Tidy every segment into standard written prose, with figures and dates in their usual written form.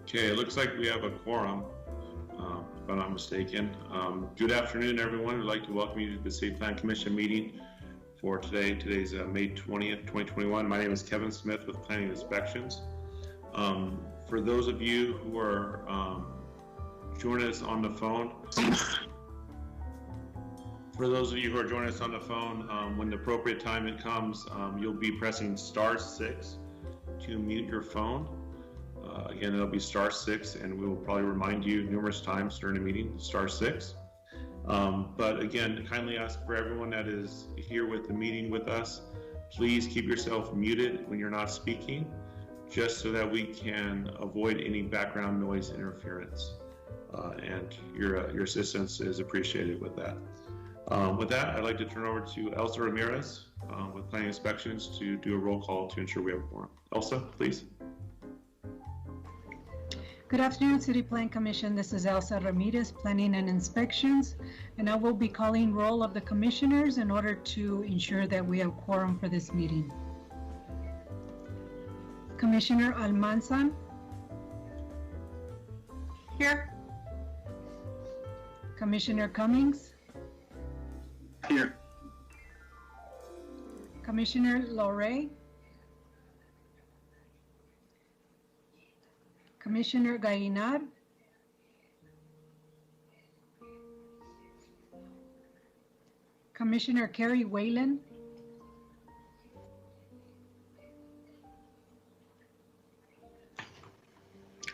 Okay, it looks like we have a quorum, if I'm not mistaken. Good afternoon, everyone. I'd like to welcome you to the City Plan Commission meeting for today. Today's May 20th, 2021. My name is Kevin Smith with Planning Inspections. For those of you who are joining us on the phone, when the appropriate time it comes, you'll be pressing *6 to mute your phone. Again, it'll be *6, and we will probably remind you numerous times during the meeting, *6. But again, kindly ask for everyone that is here with the meeting with us, please keep yourself muted when you're not speaking, just so that we can avoid any background noise interference. And your assistance is appreciated with that. With that, I'd like to turn over to Elsa Ramirez with Planning Inspections to do a roll call to ensure we have a quorum. Elsa, please. Good afternoon, City Plan Commission. This is Elsa Ramirez, Planning and Inspections, and I will be calling roll of the commissioners in order to ensure that we have quorum for this meeting. Commissioner Almanzan. Here. Commissioner Cummings. Here. Commissioner Lorey. Commissioner Gainar. Commissioner Kerry Whalen.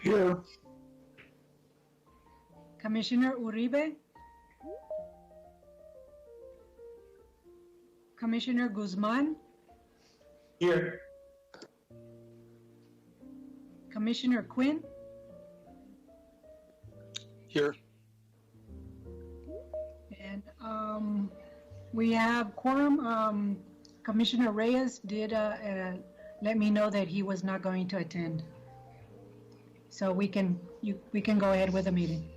Here. Commissioner Uribe. Commissioner Guzman. Here. Commissioner Quinn. Here. And we have quorum. Commissioner Reyes did let me know that he was not going to attend. So we can go ahead with the meeting.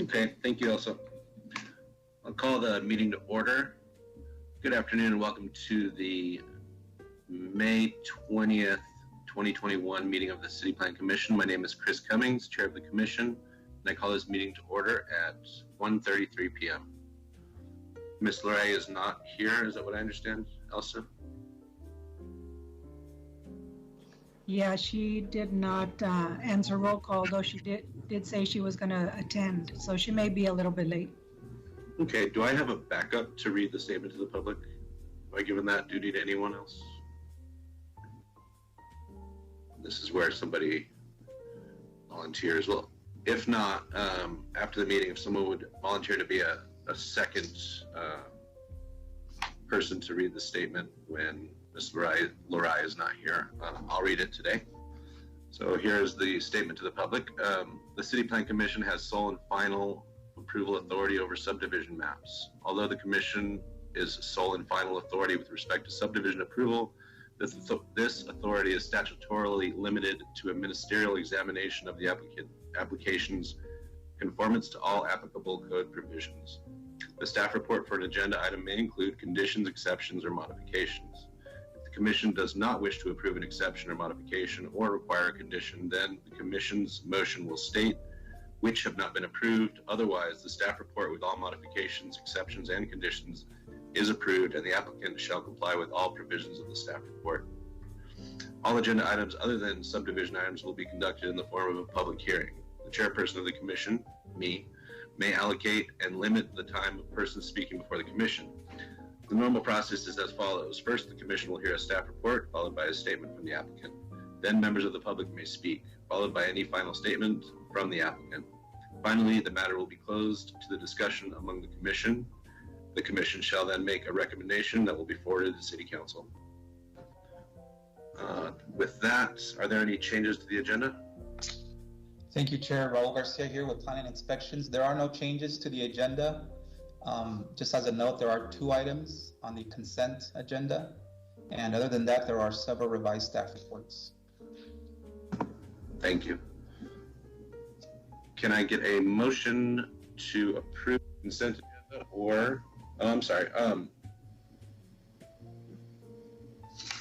Okay, thank you, Elsa. I'll call the meeting to order. Good afternoon and welcome to the May 20th, 2021 meeting of the City Plan Commission. My name is Chris Cummings, Chair of the Commission, and I call this meeting to order at 1:33 p.m. Ms. Lorey is not here, is that what I understand, Elsa? Yeah, she did not answer roll call, though she did say she was going to attend, so she may be a little bit late. Okay, do I have a backup to read the statement to the public? Have I given that duty to anyone else? This is where somebody volunteers. Well, if not, after the meeting, if someone would volunteer to be a second person to read the statement when Ms. Lorey is not here, I'll read it today. So here's the statement to the public. The City Plan Commission has sole and final approval authority over subdivision maps. Although the Commission is sole and final authority with respect to subdivision approval, this authority is statutorily limited to a ministerial examination of the application's conformance to all applicable code provisions. The staff report for an agenda item may include conditions, exceptions, or modifications. If the Commission does not wish to approve an exception or modification or require a condition, then the Commission's motion will state which have not been approved. Otherwise, the staff report with all modifications, exceptions, and conditions is approved, and the applicant shall comply with all provisions of the staff report. All agenda items other than subdivision items will be conducted in the form of a public hearing. The chairperson of the commission, me, may allocate and limit the time of persons speaking before the commission. The normal process is as follows. First, the commission will hear a staff report, followed by a statement from the applicant. Then members of the public may speak, followed by any final statement from the applicant. Finally, the matter will be closed to the discussion among the commission. The commission shall then make a recommendation that will be forwarded to City Council. With that, are there any changes to the agenda? Thank you, Chair. Raul Garcia here with Planning Inspections. There are no changes to the agenda. Just as a note, there are 2 items on the consent agenda. And other than that, there are several revised staff reports. Thank you. Can I get a motion to approve consent agenda or,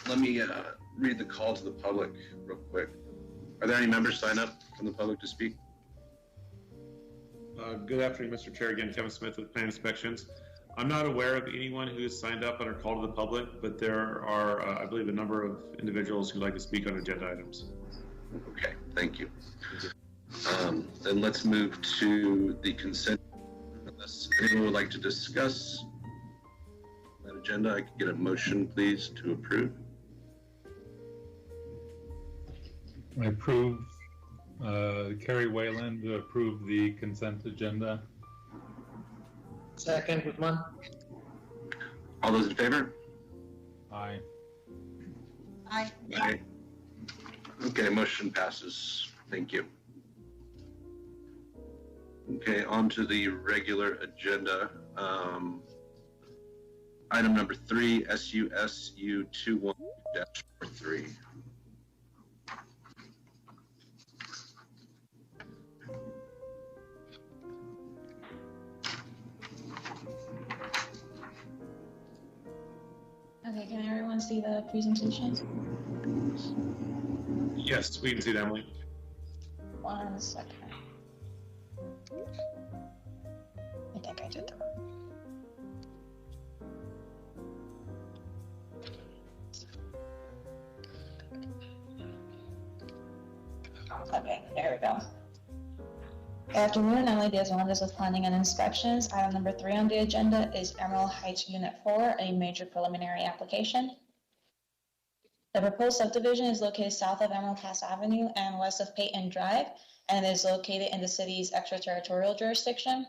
let me read the call to the public real quick. Are there any members signed up from the public to speak? Good afternoon, Mr. Chair. Again, Kevin Smith with Plan Inspections. I'm not aware of anyone who has signed up on our call to the public, but there are, I believe, a number of individuals who'd like to speak on agenda items. Okay, thank you. Then let's move to the consent. Unless anyone would like to discuss that agenda, I could get a motion, please, to approve. I approve, Carrie Wayland to approve the consent agenda. Second, Guzman. All those in favor? Aye. Aye. Aye. Okay, motion passes. Thank you. Okay, on to the regular agenda. Item number 3, SUSU 21-43. Okay, can everyone see the presentation? Yes, we can see that, Emily. 1 second. I think I did the wrong. Okay, there we go. Good afternoon, Emily Diaz-Melendez with Planning and Inspections. Item number 3 on the agenda is Emerald Heights Unit 4, a major preliminary application. The proposed subdivision is located south of Emerald Pass Avenue and west of Peyton Drive, and is located in the city's extraterritorial jurisdiction.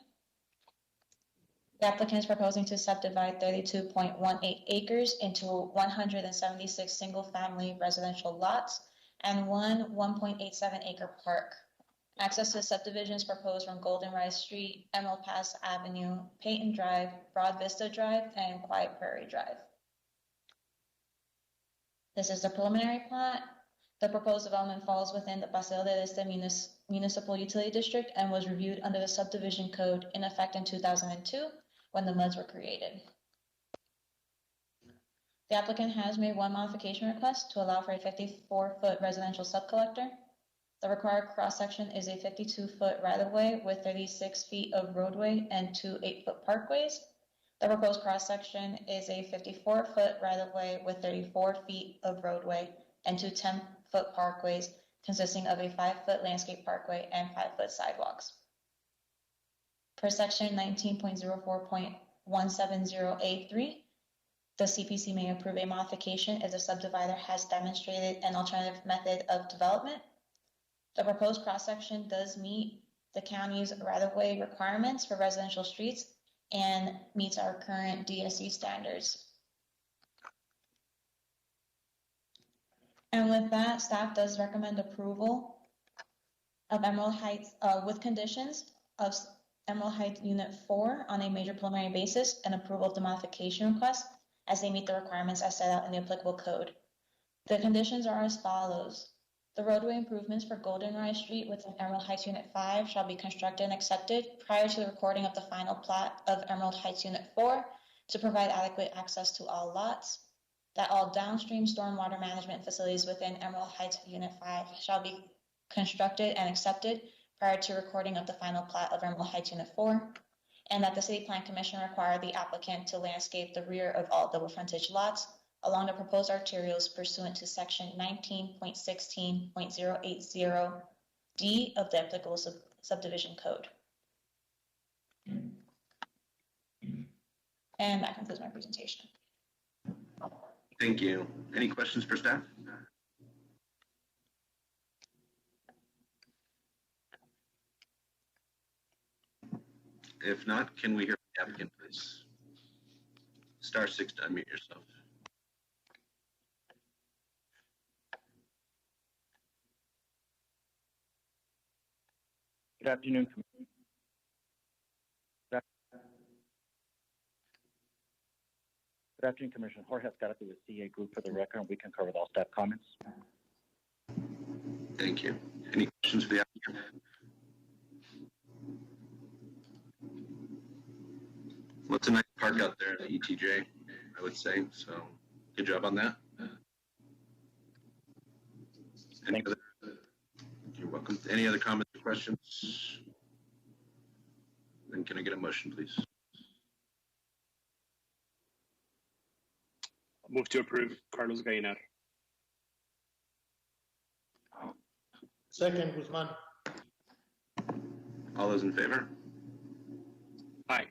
The applicant is proposing to subdivide 32.18 acres into 176 single-family residential lots and one 1.87 acre park. Access to the subdivision is proposed from Golden Rise Street, Emerald Pass Avenue, Peyton Drive, Broad Vista Drive, and Quiet Prairie Drive. This is the preliminary plat. The proposed development falls within the Paseo del Este Municipal Utility District and was reviewed under the subdivision code in effect in 2002 when the MUDs were created. The applicant has made one modification request to allow for a 54-foot residential subcollector. The required cross-section is a 52-foot right-of-way with 36 feet of roadway and 2 8-foot parkways. The proposed cross-section is a 54-foot right-of-way with 34 feet of roadway and 2 10-foot parkways consisting of a 5-foot landscape parkway and 5-foot sidewalks. Per section 19.04.170A3, the CPC may approve a modification if the subdivider has demonstrated an alternative method of development. The proposed cross-section does meet the county's right-of-way requirements for residential streets and meets our current DSC standards. And with that, staff does recommend approval of Emerald Heights with conditions of Emerald Heights Unit 4 on a major preliminary basis and approval of the modification request as they meet the requirements as set out in the applicable code. The conditions are as follows. The roadway improvements for Golden Rise Street within Emerald Heights Unit 5 shall be constructed and accepted prior to the recording of the final plat of Emerald Heights Unit 4 to provide adequate access to all lots. That all downstream stormwater management facilities within Emerald Heights Unit 5 shall be constructed and accepted prior to recording of the final plat of Emerald Heights Unit 4. And that the City Plan Commission require the applicant to landscape the rear of all double frontage lots along the proposed arterials pursuant to section 19.16.080D of the applicable subdivision code. And that concludes my presentation. Thank you. Any questions for staff? If not, can we hear from the applicant, please? Star 6 to unmute yourself. Good afternoon. Good afternoon, Commissioner Jorge Escarate with CA Group for the record, and we concur with all staff comments. Thank you. Any questions for the applicant? Well, it's a nice park out there, the ETJ, I would say. So good job on that. Thank you. You're welcome. Any other comments or questions? Then can I get a motion, please? Move to approve Carlos Gallinar. Second, Guzman. All those in favor? Aye.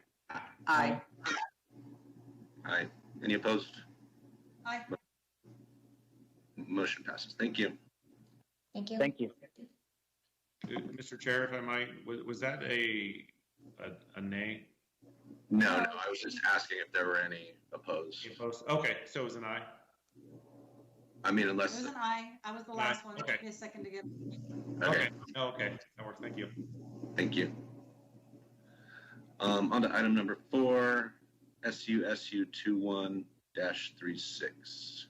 Aye. Aye. Any opposed? Aye. Motion passes. Thank you. Thank you. Thank you. Mr. Chair, if I might, was that a nay? No, I was just asking if there were any opposed. Okay, so it was an aye. I mean, It unless, was an aye. I was the last one. It Okay. took me a second to get. okay, Okay, that works. Thank you. thank you. On to item number 4, SUSU 21-36.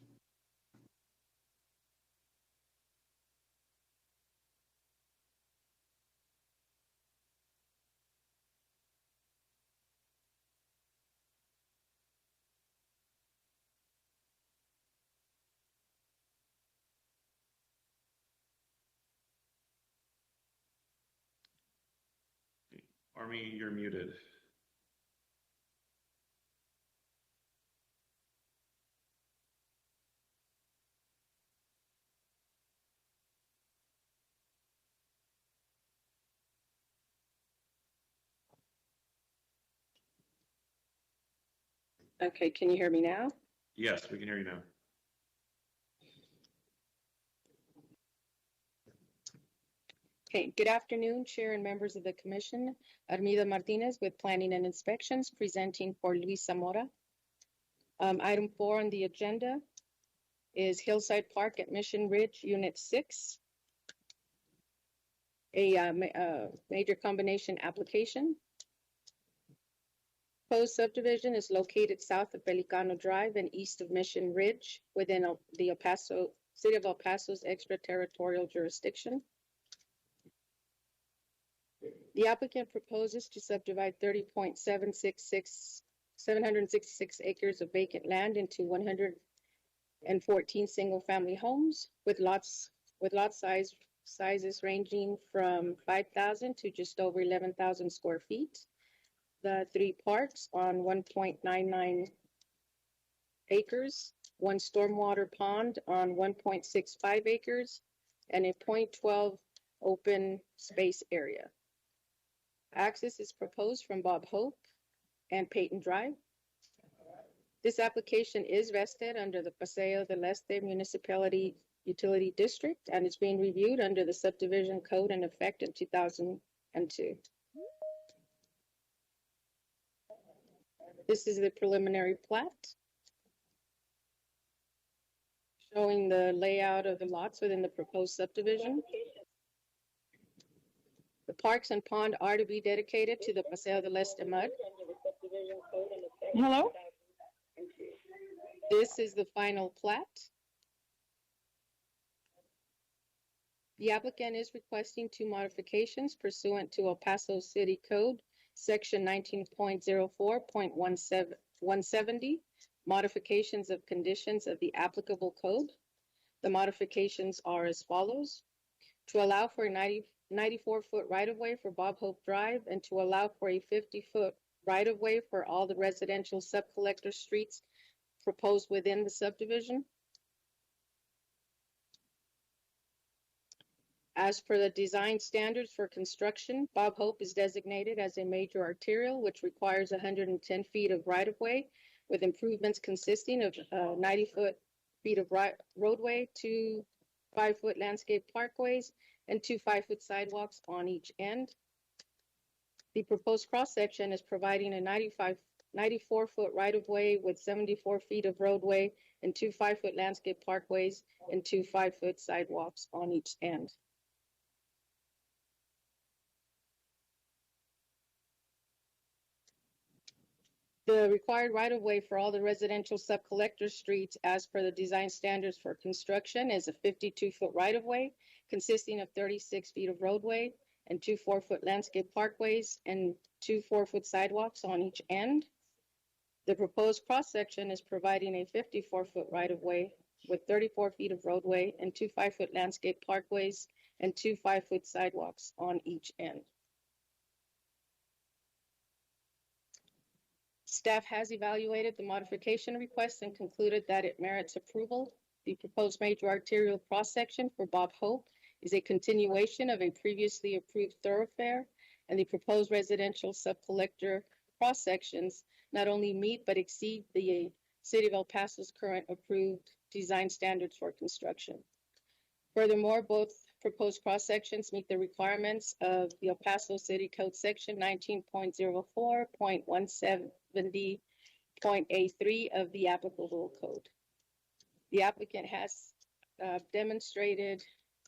Army, you're muted. Okay, can you hear me now? Yes, we can hear you now. Okay, good afternoon, Chair and members of the Commission. Armida Martinez with Planning and Inspections, presenting for Luis Zamora. Item 4 on the agenda is Hillside Park at Mission Ridge, Unit 6. A major combination application. Proposed subdivision is located south of Pelicano Drive and east of Mission Ridge within the City of El Paso's extraterritorial jurisdiction. The applicant proposes to subdivide 766 acres of vacant land into 114 single-family homes with lot sizes ranging from 5,000 to just over 11,000 square feet. The 3 parks on 1.99 acres, 1 stormwater pond on 1.65 acres, and a .12 open space area. Access is proposed from Bob Hope and Peyton Drive. This application is vested under the Paseo del Este Municipality Utility District and is being reviewed under the subdivision code in effect in 2002. This is the preliminary plat showing the layout of the lots within the proposed subdivision. The parks and pond are to be dedicated to the Paseo del Este Mud. Hello? This is the final plat. The applicant is requesting 2 modifications pursuant to El Paso City Code, Section 19.04.170, modifications of conditions of the applicable code. The modifications are as follows: to allow for a 94-foot right-of-way for Bob Hope Drive and to allow for a 50-foot right-of-way for all the residential sub-collector streets proposed within the subdivision. As per the design standards for construction, Bob Hope is designated as a major arterial, which requires 110 feet of right-of-way, with improvements consisting of 90 feet of roadway, 2 5-foot landscape parkways, and 2 5-foot sidewalks on each end. The proposed cross-section is providing a 94-foot right-of-way with 74 feet of roadway and 2 5-foot landscape parkways and 2 5-foot sidewalks on each end. The required right-of-way for all the residential sub-collector streets as per the design standards for construction is a 52-foot right-of-way consisting of 36 feet of roadway and 2 4-foot landscape parkways and 2 4-foot sidewalks on each end. The proposed cross-section is providing a 54-foot right-of-way with 34 feet of roadway and 2 5-foot landscape parkways and 2 5-foot sidewalks on each end. Staff has evaluated the modification request and concluded that it merits approval. The proposed major arterial cross-section for Bob Hope is a continuation of a previously approved thoroughfare, and the proposed residential subcollector cross-sections not only meet but exceed the City of El Paso's current approved design standards for construction. Furthermore, both proposed cross-sections meet the requirements of the El Paso City Code Section 19.04.170.A3 of the applicable code. The applicant has demonstrated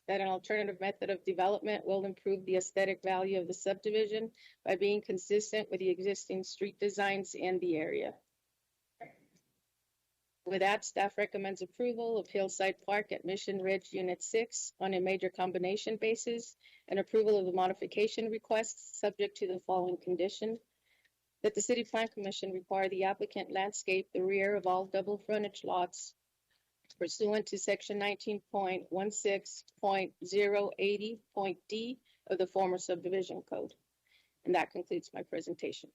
that an alternative method of development will improve the aesthetic value of the subdivision by being consistent with the existing street designs in the area. With that, staff recommends approval of Hillside Park at Mission Ridge Unit 6 on a major combination basis and approval of the modification requests subject to the following condition: that the City Plan Commission require the applicant landscape the rear of all double frontage lots pursuant to section 19.16.080.d of the former subdivision code. And that concludes my presentation.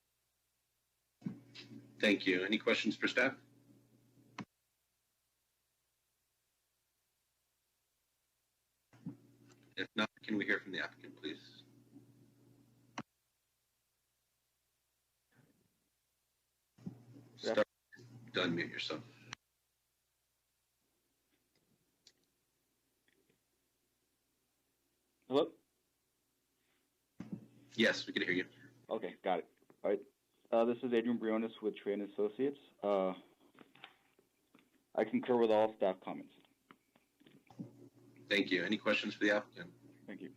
Thank you. Any questions for staff? If not, can we hear from the applicant, please? Start to unmute yourself. Hello? Yes, we can hear you. Okay, got it. All right. This is Adrian Briones with Trade Associates. I concur with all staff comments. Thank you. Any questions for the applicant? Thank you.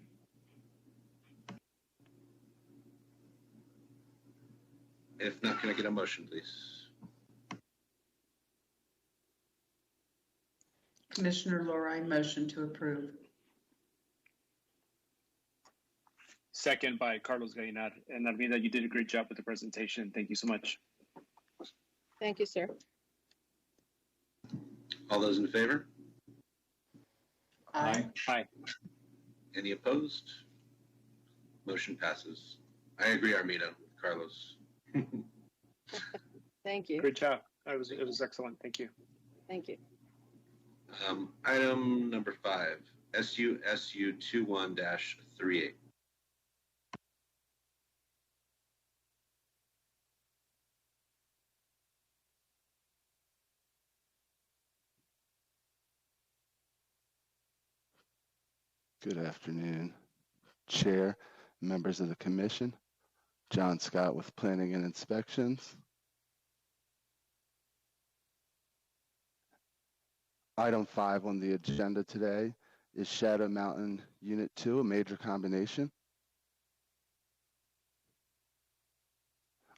If not, can I get a motion, please? Commissioner Lori, motion to approve. Second by Carlos Gallinat. And Davida, you did a great job with the presentation. Thank you so much. Thank you, sir. All those in favor? Aye. Aye. Any opposed? Motion passes. I agree, Armino, Carlos. Thank you. Great job. It was excellent. Thank you. Thank you. Item number 5, SUSU 21-38. Good afternoon, Chair, members of the Commission. John Scott with Planning and Inspections. Item 5 on the agenda today is Shadow Mountain Unit 2, a major combination.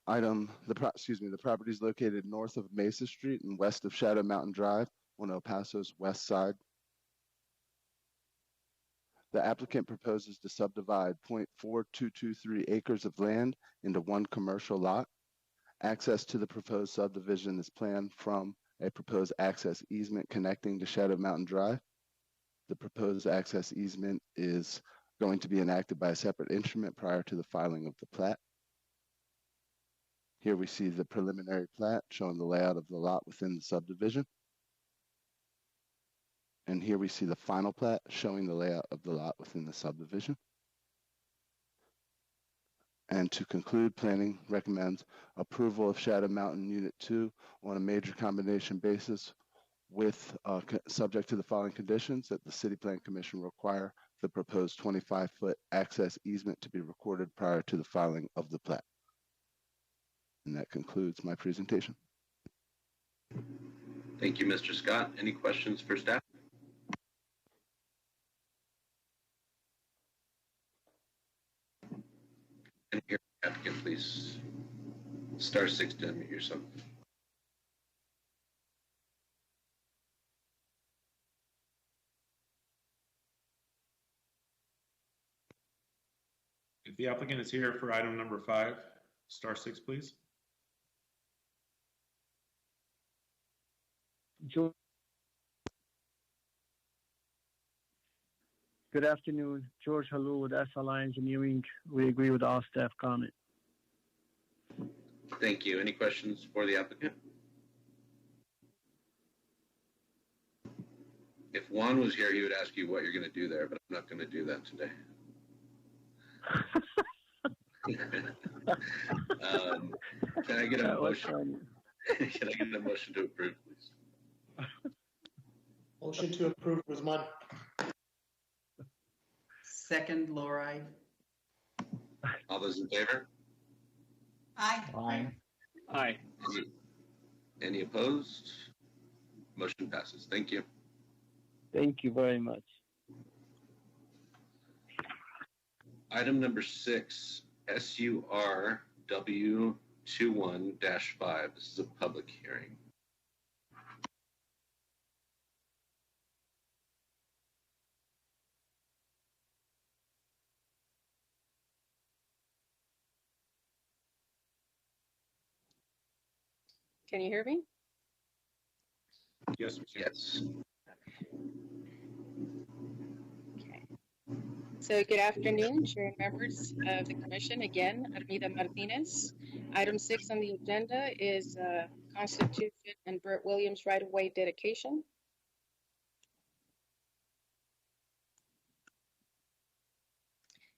The property is located north of Mesa Street and west of Shadow Mountain Drive on El Paso's west side. The applicant proposes to subdivide 0.4223 acres of land into one commercial lot. Access to the proposed subdivision is planned from a proposed access easement connecting to Shadow Mountain Drive. The proposed access easement is going to be enacted by a separate instrument prior to the filing of the plat. Here we see the preliminary plat showing the layout of the lot within the subdivision. And here we see the final plat showing the layout of the lot within the subdivision. And to conclude, planning recommends approval of Shadow Mountain Unit 2 on a major combination basis with subject to the following conditions: that the City Plan Commission require the proposed 25-foot access easement to be recorded prior to the filing of the plat. And that concludes my presentation. Thank you, Mr. Scott. Any questions for staff? And here, applicant, please. Star 6 to unmute yourself. If the applicant is here for item number 5, Star 6, please. Good afternoon. George Halou with SLI Engineering. We agree with all staff comment. Thank you. Any questions for the applicant? If Juan was here, he would ask you what you're going to do there, but I'm not going to do that today. Can I get a motion? Can I get a motion to approve, please? Motion to approve, Guzman. Second, Lori. All those in favor? Aye. Aye. Aye. Any opposed? Motion passes. Thank you. Thank you very much. Item number 6, SURW 21-5. This is a public hearing. Can you hear me? Yes. Yes. Okay. So good afternoon, Chair and members of the Commission. Again, Armida Martinez. Item 6 on the agenda is Constitution and Burt Williams right-of-way dedication.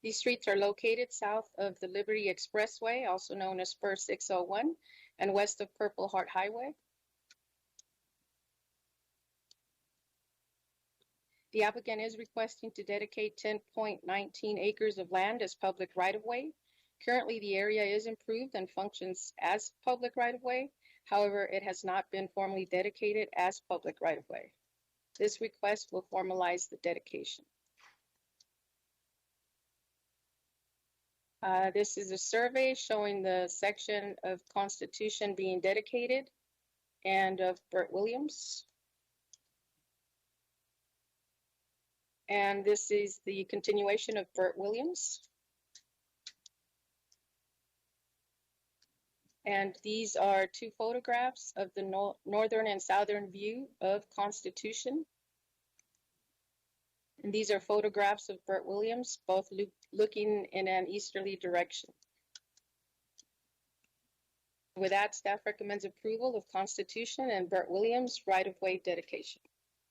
These streets are located south of the Liberty Expressway, also known as Spur 601, and west of Purple Heart Highway. The applicant is requesting to dedicate 10.19 acres of land as public right-of-way. Currently, the area is improved and functions as public right-of-way. However, it has not been formally dedicated as public right-of-way. This request will formalize the dedication. This is a survey showing the section of Constitution being dedicated and of Burt Williams. And this is the continuation of Burt Williams. And these are 2 photographs of the northern and southern view of Constitution. And these are photographs of Burt Williams, both looking in an easterly direction. With that, staff recommends approval of Constitution and Burt Williams right-of-way dedication.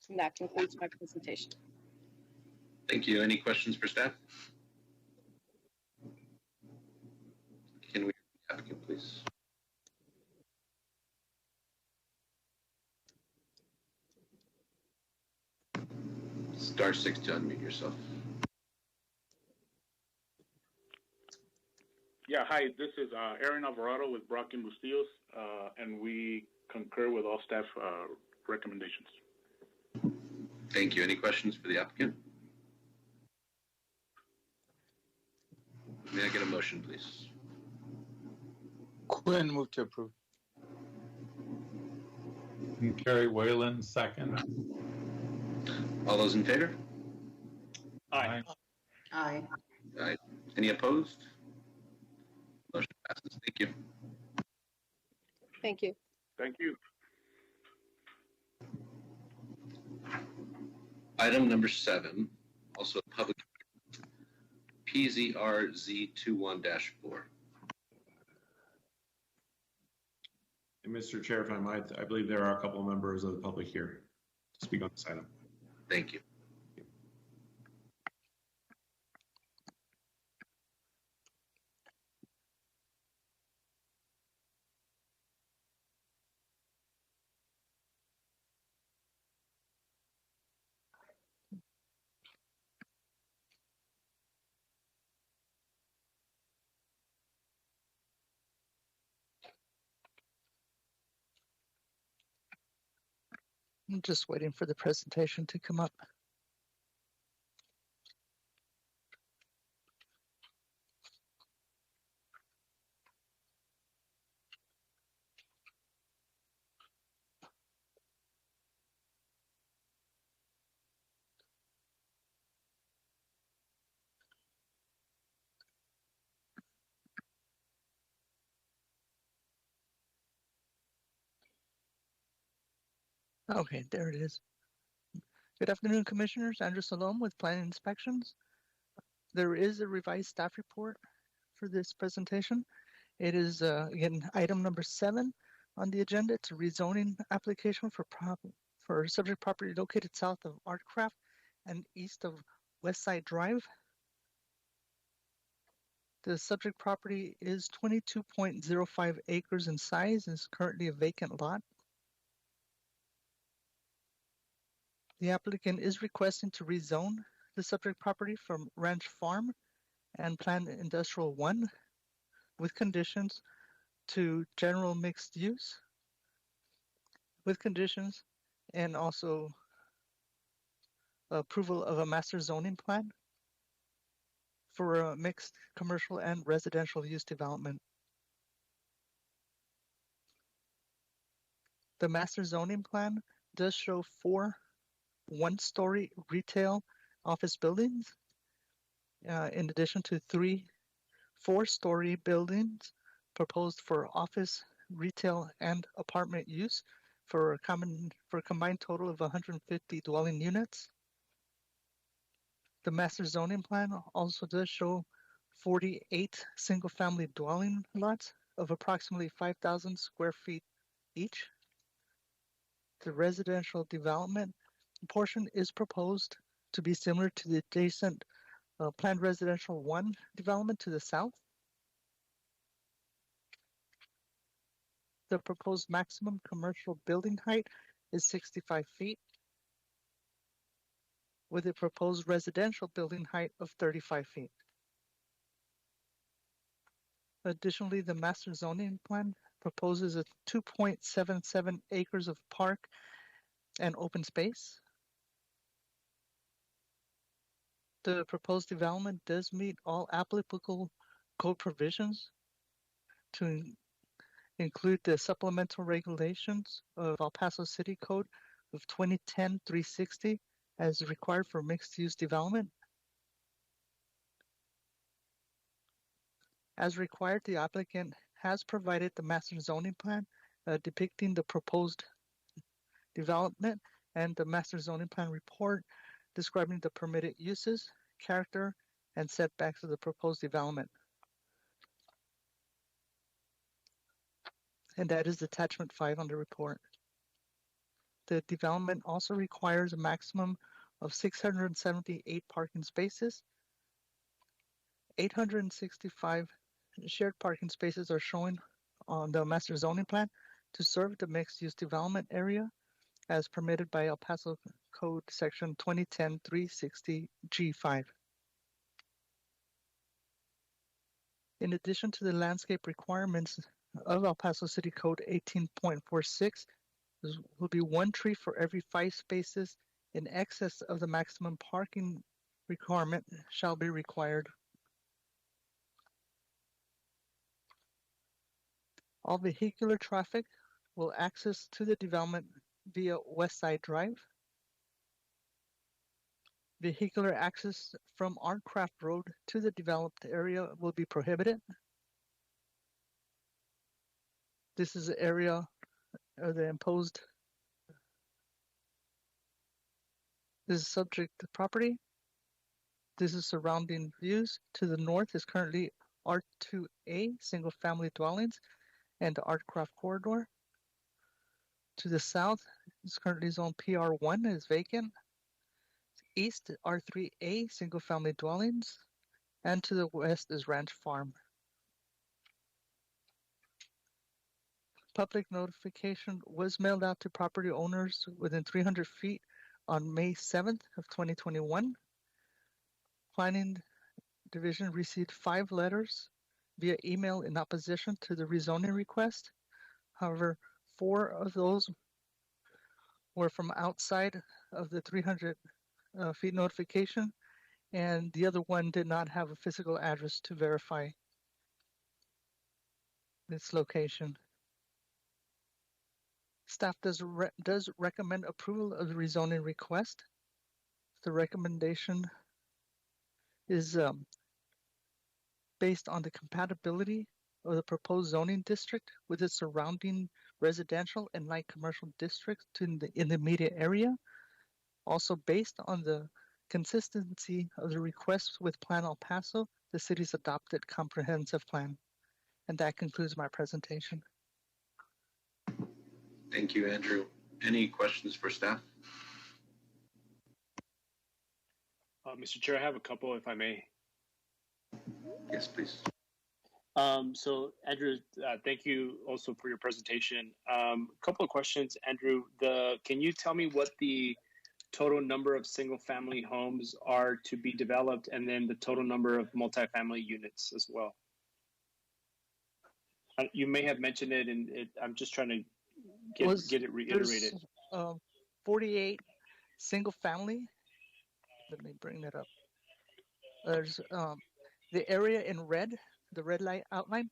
And that concludes my presentation. Thank you. Any questions for staff? Can we have the applicant, please? Star 6 to unmute yourself. Yeah, hi, this is Aaron Alvarado with Brock and Bustillos, and we concur with all staff recommendations. Thank you. Any questions for the applicant? May I get a motion, please? Quinn, move to approve. And Kerry Whalen, second. All those in favor? Aye. Aye. Aye. Any opposed? Motion passes. Thank you. Thank you. Thank you. Item number 7, also a public PZRZ21-4. And Mr. Chair, if I might, I believe there are a couple of members of the public here to speak on this item. Thank you. I'm just waiting for the presentation to come up. Okay, there it is. Good afternoon, Commissioners. Andrew Salom with Planning Inspections. There is a revised staff report for this presentation. It is, again, item number 7 on the agenda. It's a rezoning application for subject property located south of Artcraft and east of Westside Drive. The subject property is 22.05 acres in size and is currently a vacant lot. The applicant is requesting to rezone the subject property from Ranch Farm and Planned Industrial 1 with conditions to general mixed use with conditions and also approval of a master zoning plan for a mixed commercial and residential use development. The master zoning plan does show 4 one-story retail office buildings, in addition to 3 4-story buildings proposed for office, retail, and apartment use for a combined total of 150 dwelling units. The master zoning plan also does show 48 single-family dwelling lots of approximately 5,000 square feet each. The residential development portion is proposed to be similar to the adjacent planned residential 1 development to the south. The proposed maximum commercial building height is 65 feet, with a proposed residential building height of 35 feet. Additionally, the master zoning plan proposes a 2.77 acres of park and open space. The proposed development does meet all applicable code provisions to include the supplemental regulations of El Paso City Code of 2010-360 as required for mixed-use development. As required, the applicant has provided the master zoning plan depicting the proposed development and the master zoning plan report describing the permitted uses, character, and setbacks of the proposed development. And that is attachment 5 on the report. The development also requires a maximum of 678 parking spaces. 865 shared parking spaces are shown on the master zoning plan to serve the mixed-use development area as permitted by El Paso Code Section 2010-360 G5. In addition to the landscape requirements of El Paso City Code 18.46, there will be 1 tree for every 5 spaces in excess of the maximum parking requirement shall be required. All vehicular traffic will access to the development via Westside Drive. Vehicular access from Artcraft Road to the developed area will be prohibited. This is the area of the imposed. This is subject to property. This is surrounding views. To the north is currently R2A, single family dwellings, and the Artcraft corridor. To the south is currently zone PR1 is vacant. East R3A, single family dwellings, and to the west is Ranch Farm. Public notification was mailed out to property owners within 300 feet on May 7th of 2021. Planning Division received 5 letters via email in opposition to the rezoning request. However, 4 of those were from outside of the 300 feet notification, and the other one did not have a physical address to verify its location. Staff does recommend approval of the rezoning request. The recommendation is based on the compatibility of the proposed zoning district with its surrounding residential and light commercial districts in the immediate area. Also, based on the consistency of the requests with Plan El Paso, the city's adopted comprehensive plan. And that concludes my presentation. Thank you, Andrew. Any questions for staff? Mr. Chair, I have a couple, if I may. Yes, please. So, Andrew, thank you also for your presentation. A couple of questions, Andrew. Can you tell me what the total number of single-family homes are to be developed, and then the total number of multifamily units as well? You may have mentioned it, and I'm just trying to get it reiterated. 48 single-family. Let me bring that up. There's the area in red, the red light outline.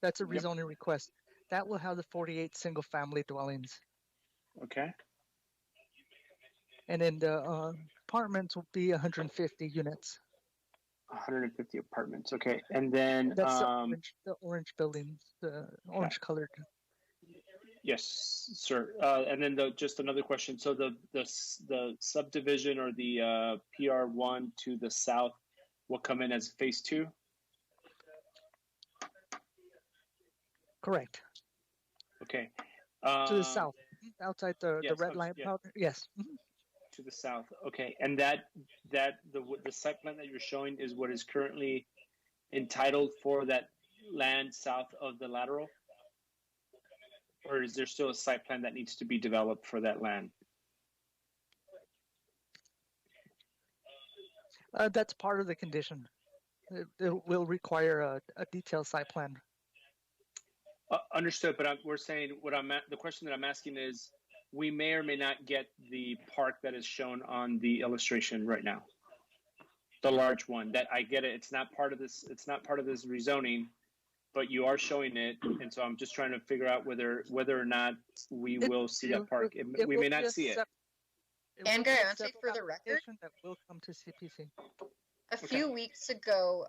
That's a rezoning request. That will have the 48 single-family dwellings. Okay. And then the apartments will be 150 units. 150 apartments. Okay, and then that's the orange buildings, the orange colored. Yes, sir. And then just another question. So the subdivision or the PR1 to the south will come in as phase 2? Correct. Okay. To the south, outside the red light powder. Yes. To the south. Okay. And the site plan that you're showing is what is currently entitled for that land south of the lateral? Or is there still a site plan that needs to be developed for that land? That's part of the condition. It will require a detailed site plan. Understood, but we're saying the question that I'm asking is, we may or may not get the park that is shown on the illustration right now, the large one. That I get it. It's not part of this. It's not part of this rezoning, but you are showing it, and so I'm just trying to figure out whether or not we will see that park. We may not see it. And Gayante, for the record, that will come to CPC. A few weeks ago,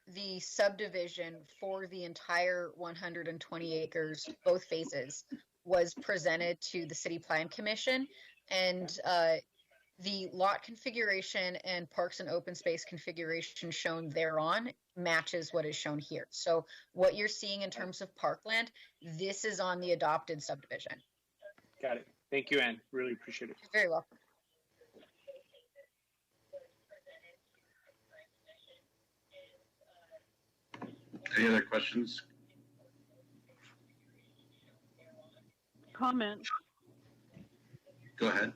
the subdivision for the entire 120 acres, both phases, was presented to the City Plan Commission, and the lot configuration and parks and open space configuration shown thereon matches what is shown here. So what you're seeing in terms of parkland, this is on the adopted subdivision. Got it. Thank you, Ann. Really appreciate it. You're very welcome. Any other questions? Comment. Go ahead.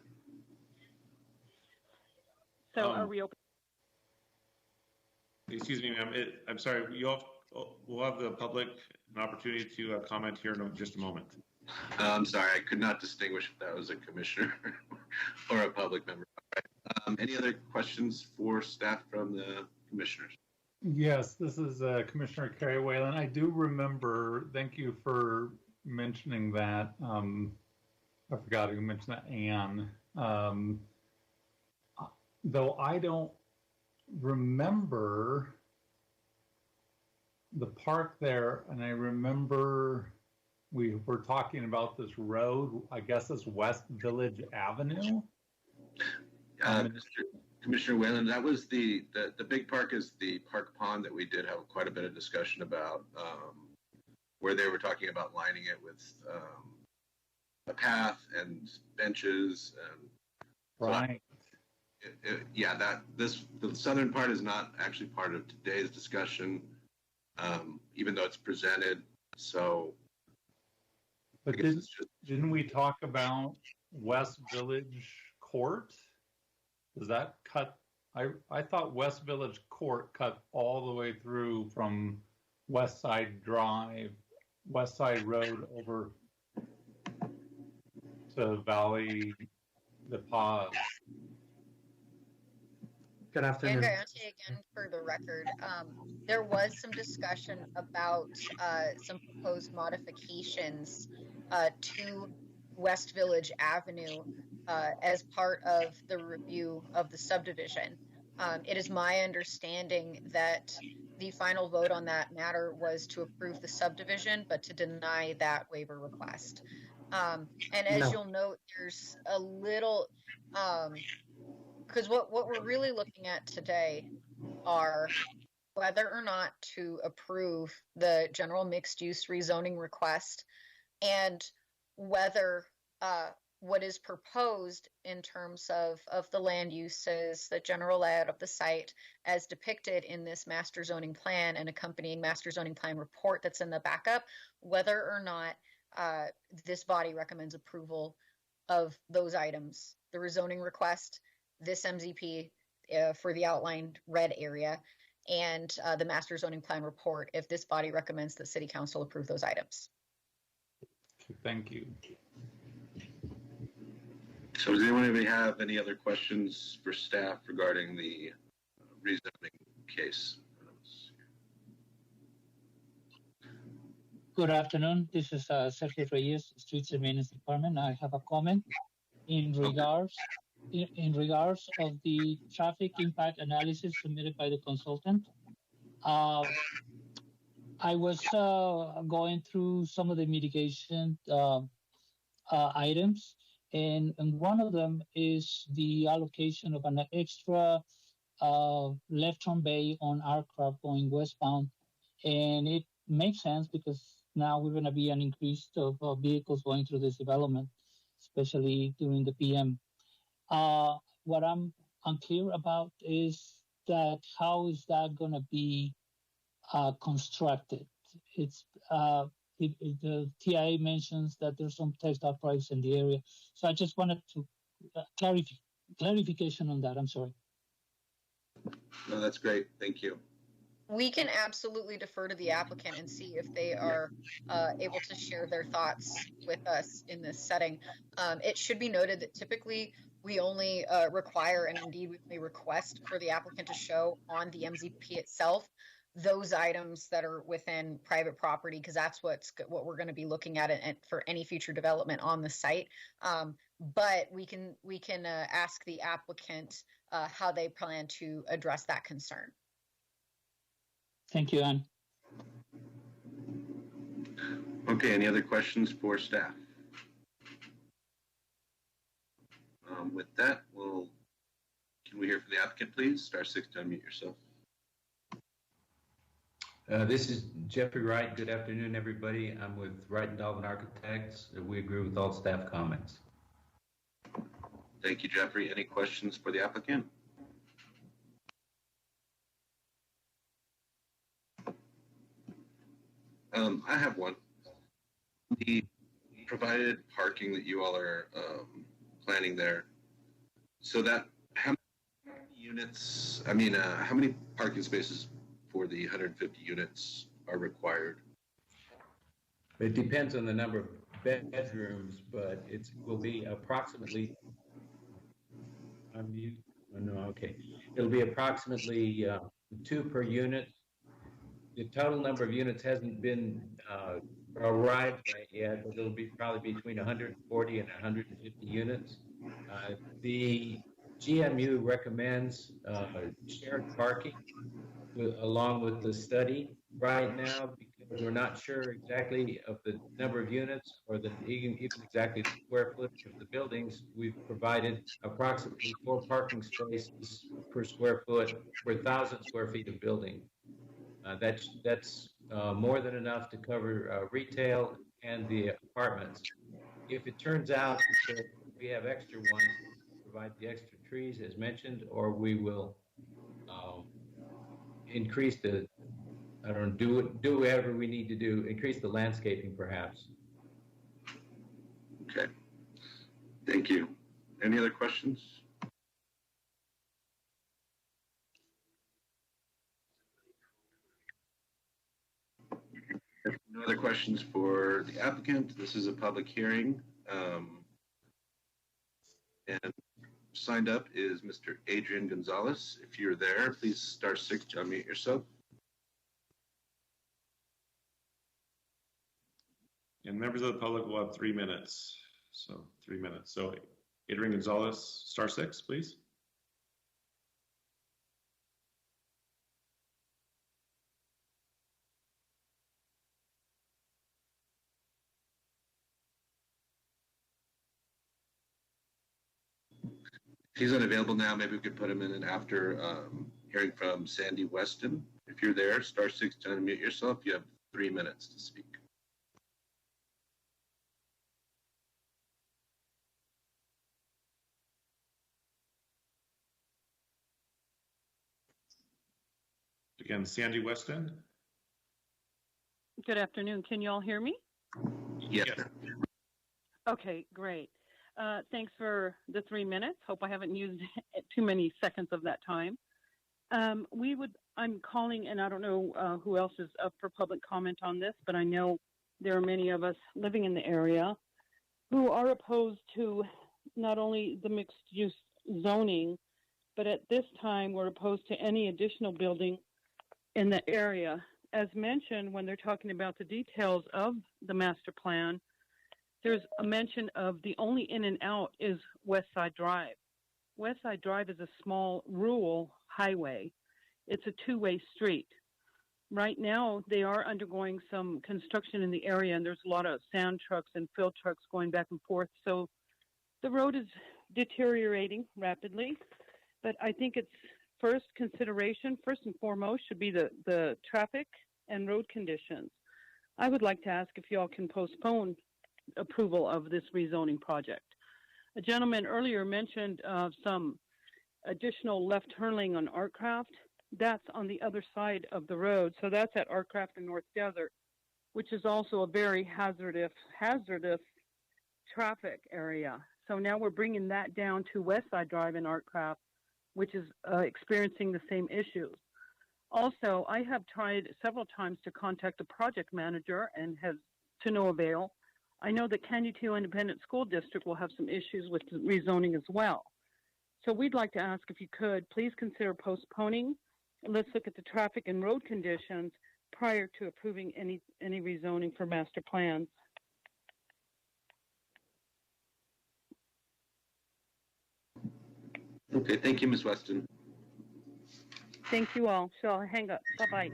So are we open? Excuse me, ma'am. I'm sorry. We'll have the public an opportunity to comment here in just a moment. I'm sorry. I could not distinguish if that was a commissioner or a public member. All right. Any other questions for staff from the commissioners? Yes, this is Commissioner Kerry Whalen. I do remember, thank you for mentioning that. I forgot who mentioned that, Anne. Though I don't remember the park there, and I remember we were talking about this road, I guess it's West Village Avenue. Commissioner Whalen, that was the big park is the Park Pond that we did have quite a bit of discussion about, where they were talking about lining it with a path and benches and right. The southern part is not actually part of today's discussion, even though it's presented. So, but didn't we talk about West Village Court? Does that cut? I thought West Village Court cut all the way through from Westside Drive, Westside Road over to Valley de Paz. Good afternoon. And Gayante, again, for the record, there was some discussion about some proposed modifications to West Village Avenue as part of the review of the subdivision. It is my understanding that the final vote on that matter was to approve the subdivision, but to deny that waiver request. And as No. you'll note, there's a little, because what we're really looking at today are whether or not to approve the general mixed-use rezoning request and whether what is proposed in terms of the land uses, the general layout of the site as depicted in this master zoning plan and accompanying master zoning plan report that's in the backup, whether or not this body recommends approval of those items, the rezoning request, this MZP for the outlined red area, and the master zoning plan report if this body recommends that city council approve those items. Thank you. So does anyone have any other questions for staff regarding the rezoning case? Good afternoon. This is Sergio Reyes, Streets and Maintenance Department. I have a comment in regards of the traffic impact analysis submitted by the consultant. I was going through some of the mitigation items, and one of them is the allocation of an extra left turn bay on aircraft going westbound, and it makes sense because now we're going to be an increase of vehicles going through this development, especially during the PM. What I'm unclear about is that how is that going to be constructed? It's the TIA mentions that there's some textile products in the area, so I just wanted to clarification on that. I'm sorry. No, that's great. Thank you. We can absolutely defer to the applicant and see if they are able to share their thoughts with us in this setting. It should be noted that typically we only require, and indeed we only request for the applicant to show on the MZP itself those items that are within private property, because that's what we're going to be looking at and for any future development on the site. But we can ask the applicant how they plan to address that concern. Thank you, Ann. Okay, any other questions for staff? With that, can we hear from the applicant, please? Star 6 to unmute yourself. This is Jeffrey Wright. Good afternoon, everybody. I'm with Wright and Dalvin Architects. We agree with all staff comments. Thank you, Jeffrey. Any questions for the applicant? I have one. The provided parking that you all are planning there, so that how many units, how many parking spaces for the 150 units are required? It depends on the number of bedrooms, but it will be approximately, it'll be approximately 2 per unit. The total number of units hasn't been arrived at yet, but it'll be probably between 140 and 150 units. The GMU recommends shared parking along with the study right now, because we're not sure exactly of the number of units or even exactly the square footage of the buildings. We've provided approximately 4 parking spaces per square foot per 1,000 square feet of building. That's more than enough to cover retail and the apartments. If it turns out that we have extra ones, provide the extra trees as mentioned, or we will increase the, do whatever we need to do, increase the landscaping perhaps. Okay, thank you. Any other questions? No other questions for the applicant. This is a public hearing. And signed up is Mr. Adrian Gonzalez. If you're there, please star 6 to unmute yourself. And members of the public will have 3 minutes. So 3 minutes. So Adrian Gonzalez, star 6, please. If he's unavailable now, maybe we could put him in after hearing from Sandy Weston. If you're there, star 6 to unmute yourself. You have 3 minutes to speak. Again, Sandy Weston. Good afternoon. Can you all hear me? Yes. Okay, great. Thanks for the 3 minutes. Hope I haven't used too many seconds of that time. I'm calling, and I don't know who else is up for public comment on this, but I know there are many of us living in the area who are opposed to not only the mixed use zoning, but at this time we're opposed to any additional building in the area. As mentioned, when they're talking about the details of the master plan, there's a mention of the only in and out is Westside Drive. Westside Drive is a small rural highway. It's a two-way street. Right now, they are undergoing some construction in the area, and there's a lot of sand trucks and fill trucks going back and forth. So the road is deteriorating rapidly, but I think its first consideration, first and foremost, should be the traffic and road conditions. I would like to ask if y'all can postpone approval of this rezoning project. A gentleman earlier mentioned some additional left turn lane on Artcraft. That's on the other side of the road. So that's at Artcraft and North Desert, which is also a very hazardous traffic area. So now we're bringing that down to Westside Drive and Artcraft, which is experiencing the same issues. Also, I have tried several times to contact the project manager and have to no avail. I know that Canyon 2 Independent School District will have some issues with the rezoning as well. So we'd like to ask if you could please consider postponing. Let's look at the traffic and road conditions prior to approving any rezoning for master plans. Okay, thank you, Ms. Weston. Thank you all. So I'll hang up. Bye-bye.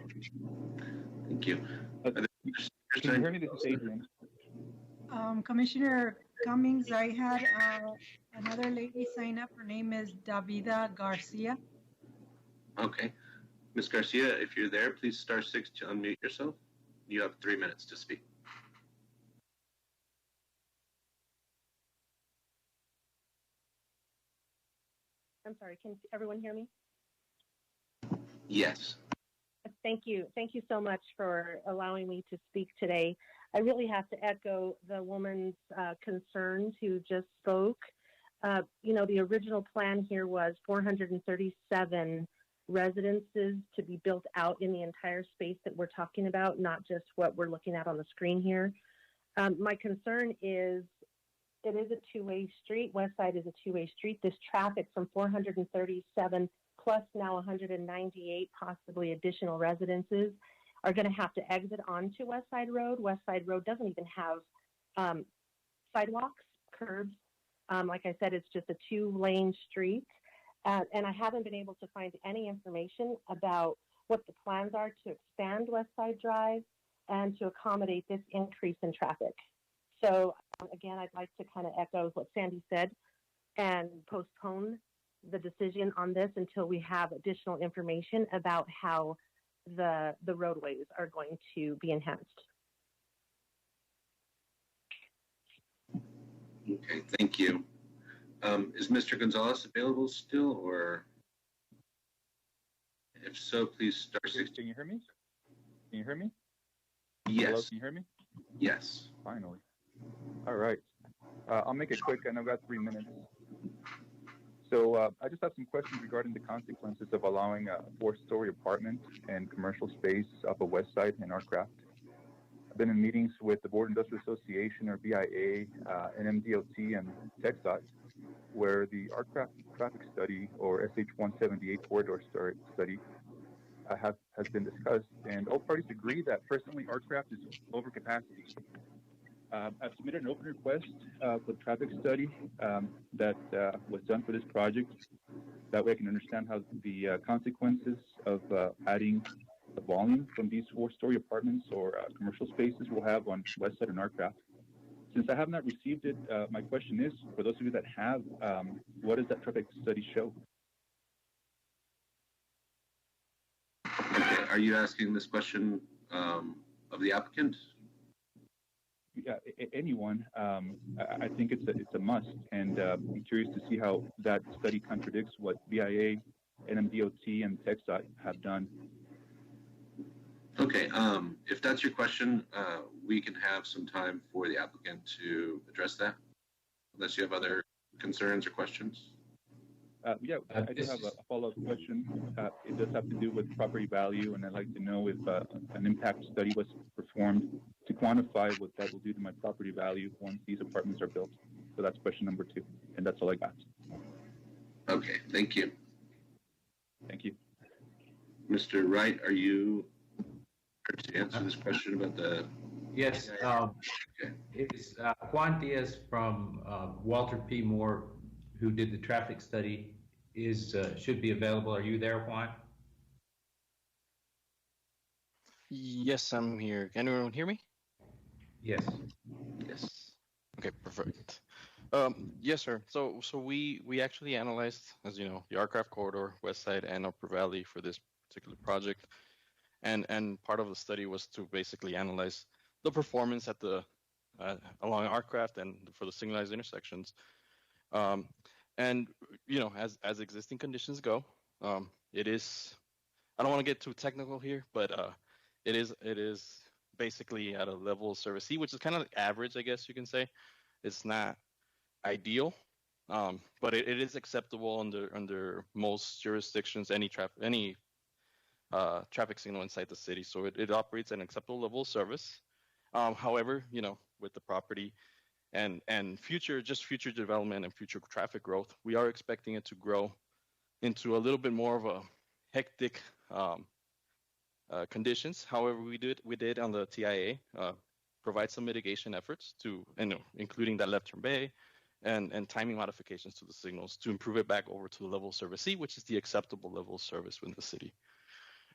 Thank you. Can you hear me? This is Adrian. Commissioner Cummings, I had another lady sign up. Her name is Davida Garcia. Okay. Ms. Garcia, if you're there, please star 6 to unmute yourself. You have 3 minutes to speak. I'm sorry, can everyone hear me? Yes. Thank you. Thank you so much for allowing me to speak today. I really have to echo the woman's concerns who just spoke. The original plan here was 437 residences to be built out in the entire space that we're talking about, not just what we're looking at on the screen here. My concern is it is a two-way street. Westside is a two-way street. This traffic from 437 plus now 198 possibly additional residences are going to have to exit onto Westside Road. Westside Road doesn't even have sidewalks, curbs. Like I said, it's just a two-lane street. And I haven't been able to find any information about what the plans are to expand Westside Drive and to accommodate this increase in traffic. So again, I'd like to kind of echo what Sandy said and postpone the decision on this until we have additional information about how the roadways are going to be enhanced. Okay, thank you. Is Mr. Gonzalez available still, or if so, please star 6. Can you hear me? Can you hear me? Yes. Hello, can you hear me? Yes. Finally. All right. I'll make it quick. I know I've got 3 minutes. So I just have some questions regarding the consequences of allowing a 4-story apartment and commercial space up a west side in Artcraft. I've been in meetings with the Board Industrial Association, or BIA, NMDOT, and TxDOT, where the Artcraft traffic study, or SH-178 corridor study, has been discussed, and all parties agree that presently Artcraft is over capacity. I've submitted an open request for the traffic study that was done for this project. That way I can understand how the consequences of adding the volume from these 4-story apartments or commercial spaces will have on Westside and Artcraft. Since I have not received it, my question is, for those of you that have, what does that traffic study show? Okay, are you asking this question of the applicant? Yeah, anyone. I think it's a must, and I'm curious to see how that study contradicts what BIA, NMDOT, and TxDOT have done. Okay, if that's your question, we can have some time for the applicant to address that, unless you have other concerns or questions. Yeah, I do have a follow-up question. It does have to do with property value, and I'd like to know if an impact study was performed to quantify what that will do to my property value once these apartments are built. So that's question number 2, and that's all I got. Okay, thank you. Thank you. Mr. Wright, are you to answer this question about the... Yes, okay. It's Juan Diaz from Walter P. Moore, who did the traffic study, should be available. Are you there, Juan? Yes, I'm here. Can everyone hear me? Yes. Yes. Okay, perfect. Yes, sir. So we actually analyzed, as you know, the Aircraft Corridor, West Side, and Upper Valley for this particular project, and part of the study was to basically analyze the performance at the along Aircraft and for the signalized intersections. And you know, as existing conditions go, it is. I don't want to get too technical here, but it is basically at a level of service C, which is kind of like average, I guess you can say. It's not ideal, but it is acceptable under most jurisdictions. Any traffic signal inside the city, so it operates at an acceptable level of service. However, you know, with the property and future development and future traffic growth, we are expecting it to grow into a little bit more of a hectic conditions. However, we did on the TIA provide some mitigation efforts to, including that left turn bay and timing modifications to the signals to improve it back over to the level of service C, which is the acceptable level of service within the city.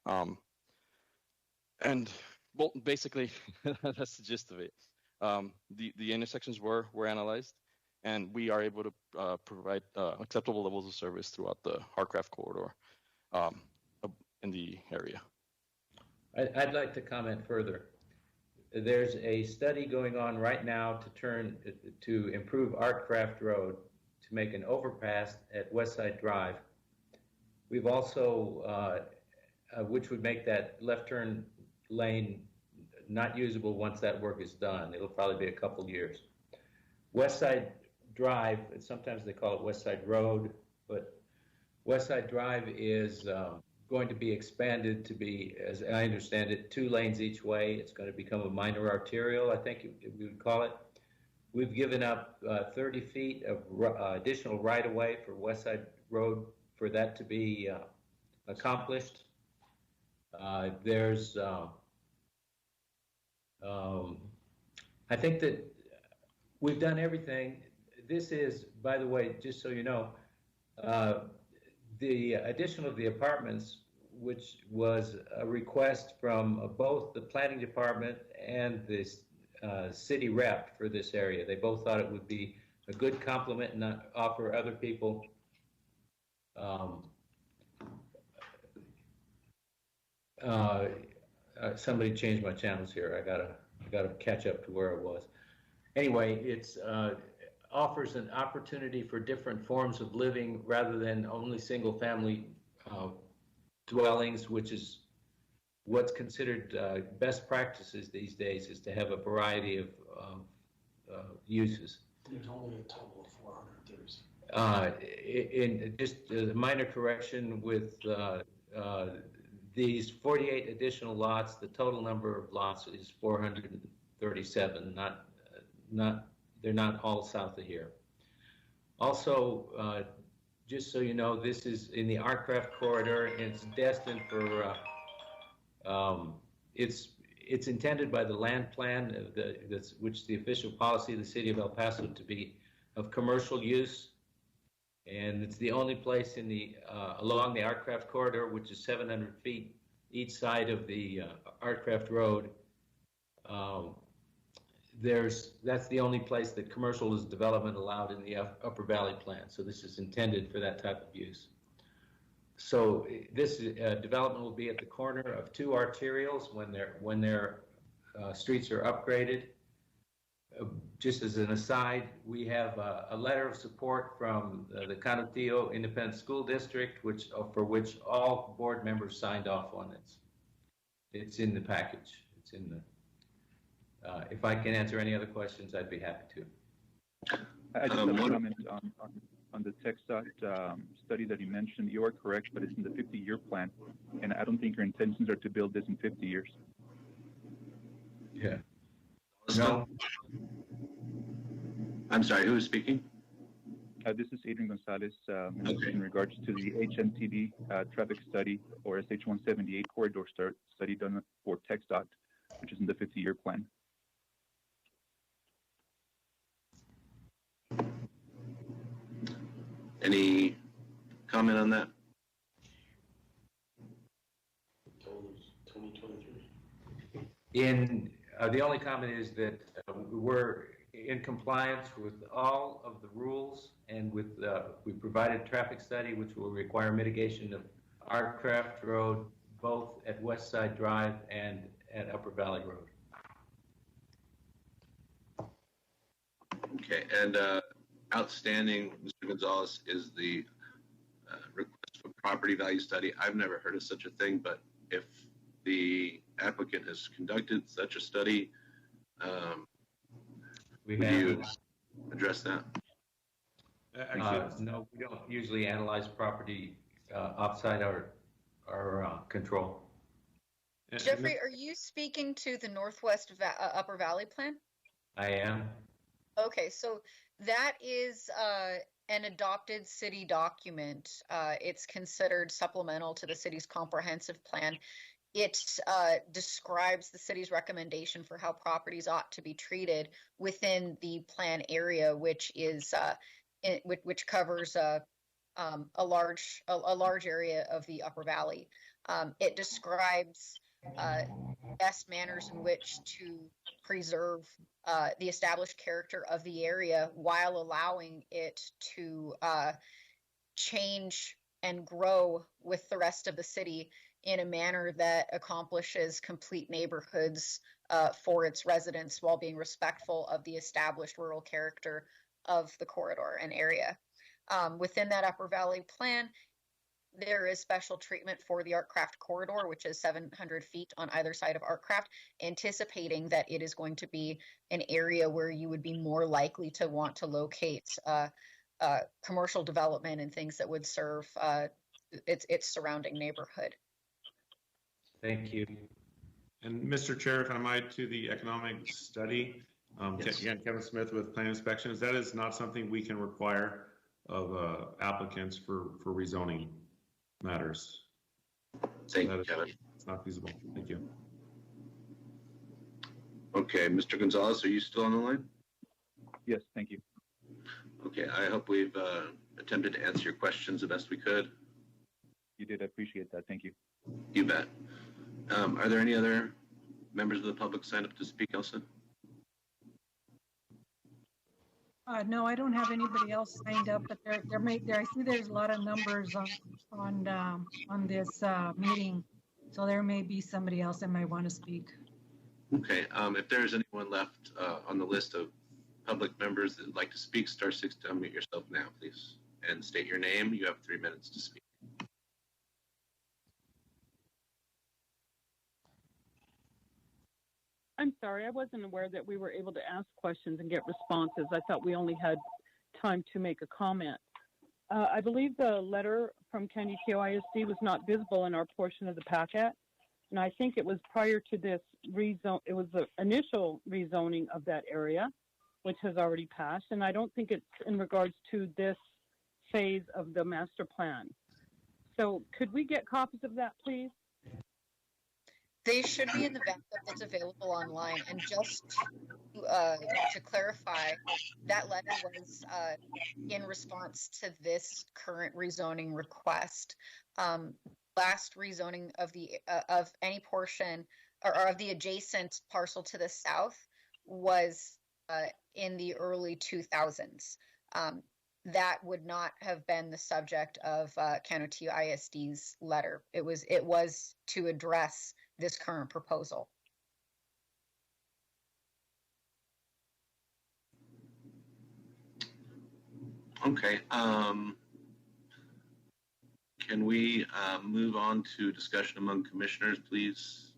And well, basically, that's the gist of it. The intersections were analyzed, and we are able to provide acceptable levels of service throughout the Aircraft Corridor in the area. I'd like to comment further. There's a study going on right now to improve Artcraft Road to make an overpass at Westside Drive. We've also, which would make that left turn lane not usable once that work is done. It'll probably be a couple years. Westside Drive, sometimes they call it Westside Road, but Westside Drive is going to be expanded to be, as I understand it, 2 lanes each way. It's going to become a minor arterial, I think we would call it. We've given up 30 feet of additional right-of-way for Westside Road for that to be accomplished. There's, I think that we've done everything. This is, by the way, just so you know, the addition of the apartments, which was a request from both the planning department and the city rep for this area. They both thought it would be a good complement and not offer other people somebody changed my channels here. I gotta catch up to where I was. Anyway, it's offers an opportunity for different forms of living rather than only single-family dwellings, which is what's considered best practices these days, is to have a variety of uses. There's only a total of 430. In just a minor correction with these 48 additional lots, the total number of lots is 437. They're not all south of here. Also, just so you know, this is in the Artcraft Corridor, and it's destined for. It's intended by the land plan, which the official policy of the city of El Paso to be of commercial use, and it's the only place in the along the Artcraft Corridor, which is 700 feet each side of the Artcraft Road, that's the only place that commercial is development allowed in the Upper Valley plan. So this is intended for that type of use. So this development will be at the corner of two arterials when their streets are upgraded. Just as an aside, we have a letter of support from the Canutillo Independent School District, for which all board members signed off on it. It's in the package. It's in the. If I can answer any other questions, I'd be happy to. I just have a comment on the TxDOT study that you mentioned. You are correct, but it's in the 50-year plan, and I don't think your intentions are to build this in 50 years. Yeah. No. I'm sorry, who is speaking? This is Adrian Gonzalez in regards to the HMTD traffic study or SH-178 corridor study done for TxDOT, which is in the 50-year plan. Any comment on that? 2023. The only comment is that we're in compliance with all of the rules, and we provided traffic study which will require mitigation of Artcraft Road, both at Westside Drive and at Upper Valley Road. Okay, and outstanding, Mr. Gonzalez, is the request for property value study. I've never heard of such a thing, but if the applicant has conducted such a study, would you address that? No, we don't usually analyze property outside our control. Jeffrey, are you speaking to the Northwest Upper Valley Plan? I am. Okay, so that is an adopted city document. It's considered supplemental to the city's comprehensive plan. It describes the city's recommendation for how properties ought to be treated within the plan area, which is which covers a large area of the Upper Valley. It describes best manners in which to preserve the established character of the area while allowing it to change and grow with the rest of the city in a manner that accomplishes complete neighborhoods for its residents while being respectful of the established rural character of the corridor and area. Within that Upper Valley plan, there is special treatment for the Artcraft corridor, which is 700 feet on either side of Artcraft, anticipating that it is going to be an area where you would be more likely to want to locate commercial development and things that would serve its surrounding neighborhood. Thank you. And Mr. Chair, if I might, to the economic study, Yes. again, Kevin Smith with Plan Inspections, that is not something we can require of applicants for rezoning matters. Thank you, Kevin. It's not feasible. Thank you. Okay, Mr. Gonzalez, are you still on the line? Yes, thank you. Okay, I hope we've attempted to answer your questions the best we could. You did. I appreciate that. Thank you. You bet. Are there any other members of the public signed up to speak, Elsa? No, I don't have anybody else signed up, but I see there's a lot of numbers on this meeting, so there may be somebody else that might want to speak. Okay, if there's anyone left on the list of public members that would like to speak, star 6 to unmute yourself now, please, and state your name. You have 3 minutes to speak. I'm sorry, I wasn't aware that we were able to ask questions and get responses. I thought we only had time to make a comment. I believe the letter from Canutillo ISD was not visible in our portion of the packet, and I think it was prior to this rezone. It was the initial rezoning of that area, which has already passed, and I don't think it's in regards to this phase of the master plan. So could we get copies of that, please? They should be in the backup that's available online. And just to clarify, that letter was in response to this current rezoning request. Last rezoning of the of any portion or of the adjacent parcel to the south was in the early 2000s. That would not have been the subject of Canutillo ISD's letter. It was to address this current proposal. Okay. Can we move on to discussion among commissioners, please?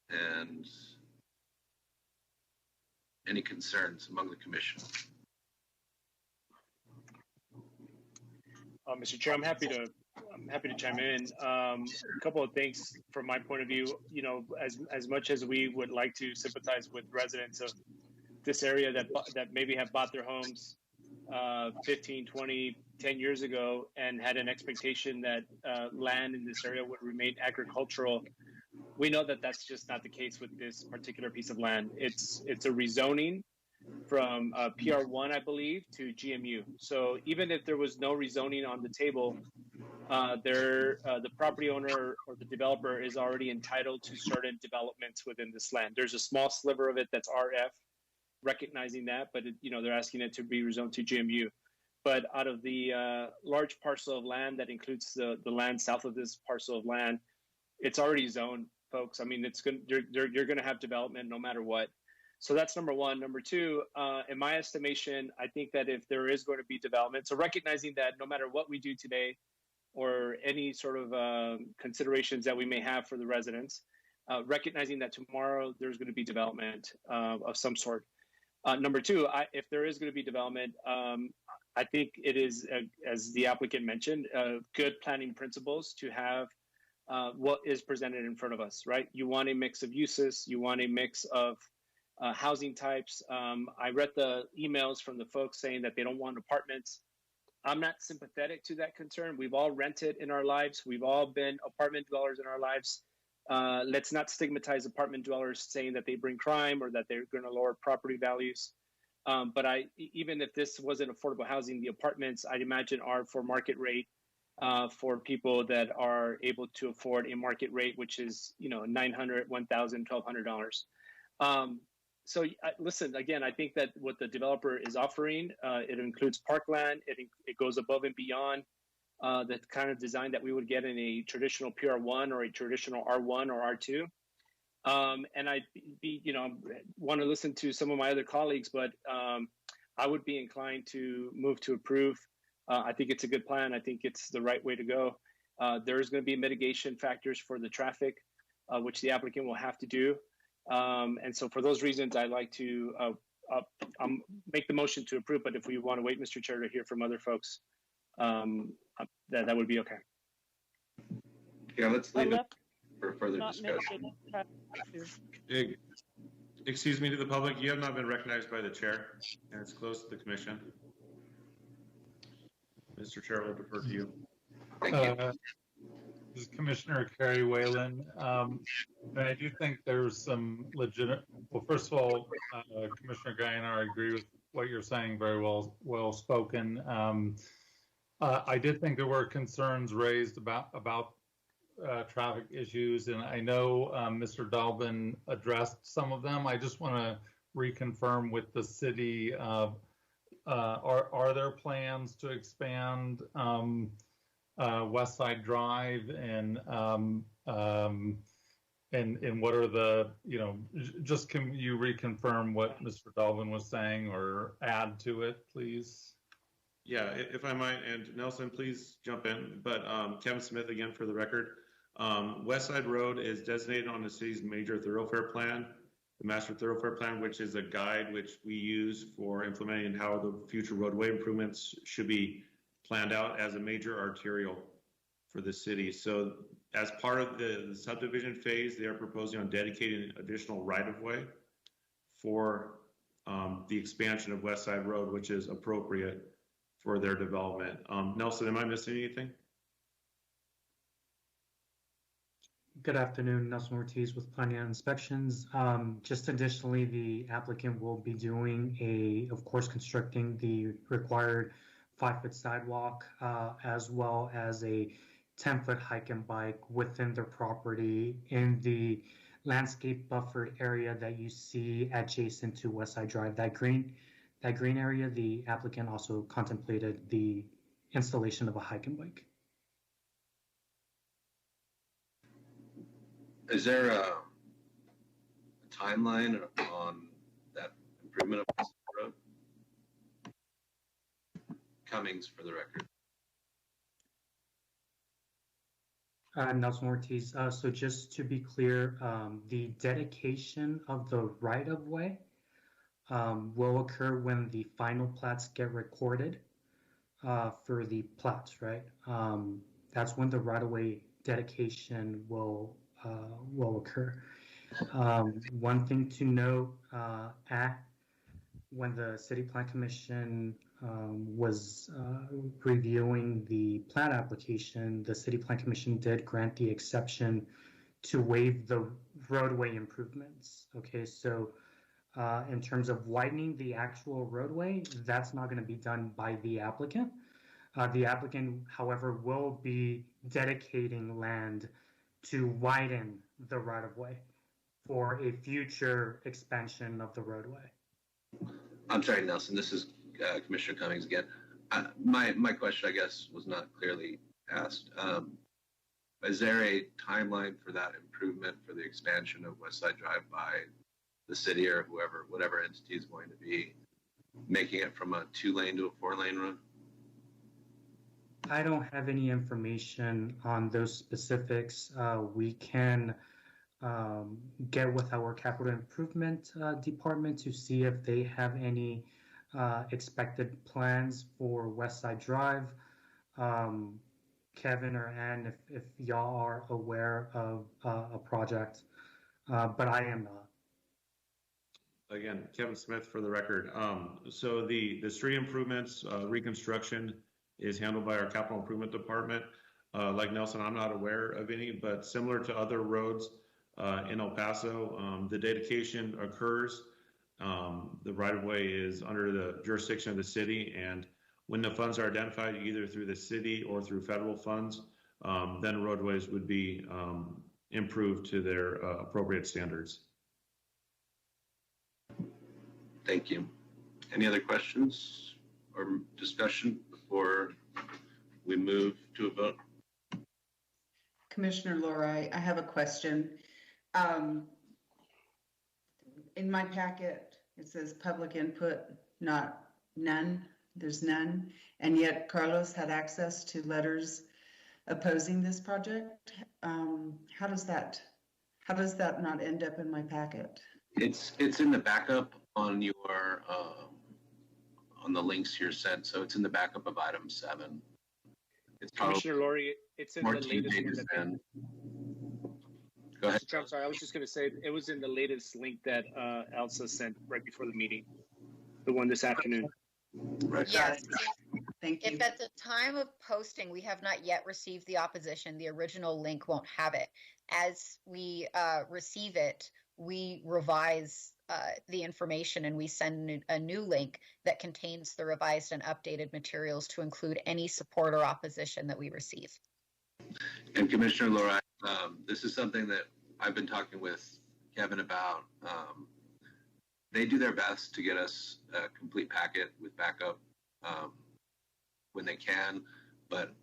And any concerns among the commission? Mr. Chair, I'm happy to chime in. A couple of things from my point of view. You know, as much as we would like to sympathize with residents of this area that maybe have bought their homes 15, 20, 10 years ago and had an expectation that land in this area would remain agricultural, we know that that's just not the case with this particular piece of land. It's a rezoning from PR1, I believe, to GMU. So even if there was no rezoning on the table, the property owner or the developer is already entitled to certain developments within this land. There's a small sliver of it that's RF, recognizing that, but they're asking it to be rezoned to GMU. But out of the large parcel of land that includes the land south of this parcel of land, it's already zoned, folks. I mean, you're going to have development no matter what. So that's number one. Number two, in my estimation, I think that if there is going to be development, so recognizing that no matter what we do today or any sort of considerations that we may have for the residents, recognizing that tomorrow there's going to be development of some sort. Number two, if there is going to be development, I think it is, as the applicant mentioned, good planning principles to have what is presented in front of us, right? You want a mix of uses, you want a mix of housing types. I read the emails from the folks saying that they don't want apartments. I'm not sympathetic to that concern. We've all rented in our lives. We've all been apartment dwellers in our lives. Let's not stigmatize apartment dwellers saying that they bring crime or that they're going to lower property values. But even if this wasn't affordable housing, the apartments, I'd imagine, are for market rate for people that are able to afford a market rate, which is $900, $1,000, $1,200. So listen, again, I think that what the developer is offering, it includes parkland. It goes above and beyond the kind of design that we would get in a traditional PR1 or a traditional R1 or R2. And I want to listen to some of my other colleagues, but I would be inclined to move to approve. I think it's a good plan. I think it's the right way to go. There is going to be mitigation factors for the traffic, which the applicant will have to do. And so for those reasons, I'd like to make the motion to approve. But if we want to wait, Mr. Chair, to hear from other folks, that would be okay. Yeah, let's leave it for further discussion. Excuse me to the public, you have not been recognized by the chair, and it's close to the commission. Mr. Chair, we'll defer to you. Thank you. This is Commissioner Kerry Whalen. I do think there's some legitimate, well, first of all, Commissioner Guy, I agree with what you're saying, very well spoken. I did think there were concerns raised about traffic issues, and I know Mr. Dalvin addressed some of them. I just want to reconfirm with the city, are there plans to expand Westside Drive, and what are the, just can you reconfirm what Mr. Dalvin was saying or add to it, please? Yeah, if I might, and Nelson, please jump in. But Kevin Smith again for the record. Westside Road is designated on the city's major thoroughfare plan, the master thoroughfare plan, which is a guide which we use for implementing how the future roadway improvements should be planned out as a major arterial for the city. So as part of the subdivision phase, they are proposing on dedicating additional right-of-way for the expansion of Westside Road, which is appropriate for their development. Nelson, am I missing anything? Good afternoon, Nelson Ortiz with Planning and Inspections. Just additionally, the applicant will be doing of course, constructing the required 5-foot sidewalk, as well as a 10-foot hike and bike within their property in the landscape buffered area that you see adjacent to Westside Drive. That green area, the applicant also contemplated the installation of a hike and bike. Is there a timeline on that improvement of the road? Cummings, for the record. Nelson Ortiz. So just to be clear, the dedication of the right-of-way will occur when the final plats get recorded for the plats, right? That's when the right-of-way dedication will occur. One thing to note, when the City Plan Commission was reviewing the plat application, the City Plan Commission did grant the exception to waive the roadway improvements. Okay, so in terms of widening the actual roadway, that's not going to be done by the applicant. The applicant, however, will be dedicating land to widen the right-of-way for a future expansion of the roadway. I'm sorry, Nelson, this is Commissioner Cummings again. My question, I guess, was not clearly asked. Is there a timeline for that improvement for the expansion of Westside Drive by the city or whatever entity is going to be making it from a 2-lane to a 4-lane road? I don't have any information on those specifics. We can get with our capital improvement department to see if they have any expected plans for Westside Drive. Kevin or Ann, if y'all are aware of a project, but I am not. Again, Kevin Smith for the record. So the street improvements, reconstruction is handled by our capital improvement department. Like Nelson, I'm not aware of any, but similar to other roads in El Paso, the dedication occurs. The right-of-way is under the jurisdiction of the city, and when the funds are identified either through the city or through federal funds, then roadways would be improved to their appropriate standards. Thank you. Any other questions or discussion before we move to a vote? Commissioner Lori, I have a question. In my packet, it says public input, none. There's none. And yet Carlos had access to letters opposing this project. How does that not end up in my packet? It's in the backup on your on the links you're sent. So it's in the backup of item 7. It's Commissioner Lori, it's in the latest one that Go ahead. I'm sorry, I was just going to say it was in the latest link that Elsa sent right before the meeting, the one this afternoon. Right. Yes. Thank you. If at the time of posting we have not yet received the opposition, the original link won't have it. As we receive it, we revise the information and we send a new link that contains the revised and updated materials to include any support or opposition that we receive. And Commissioner Lori, this is something that I've been talking with Kevin about. They do their best to get us a complete packet with backup when they can, but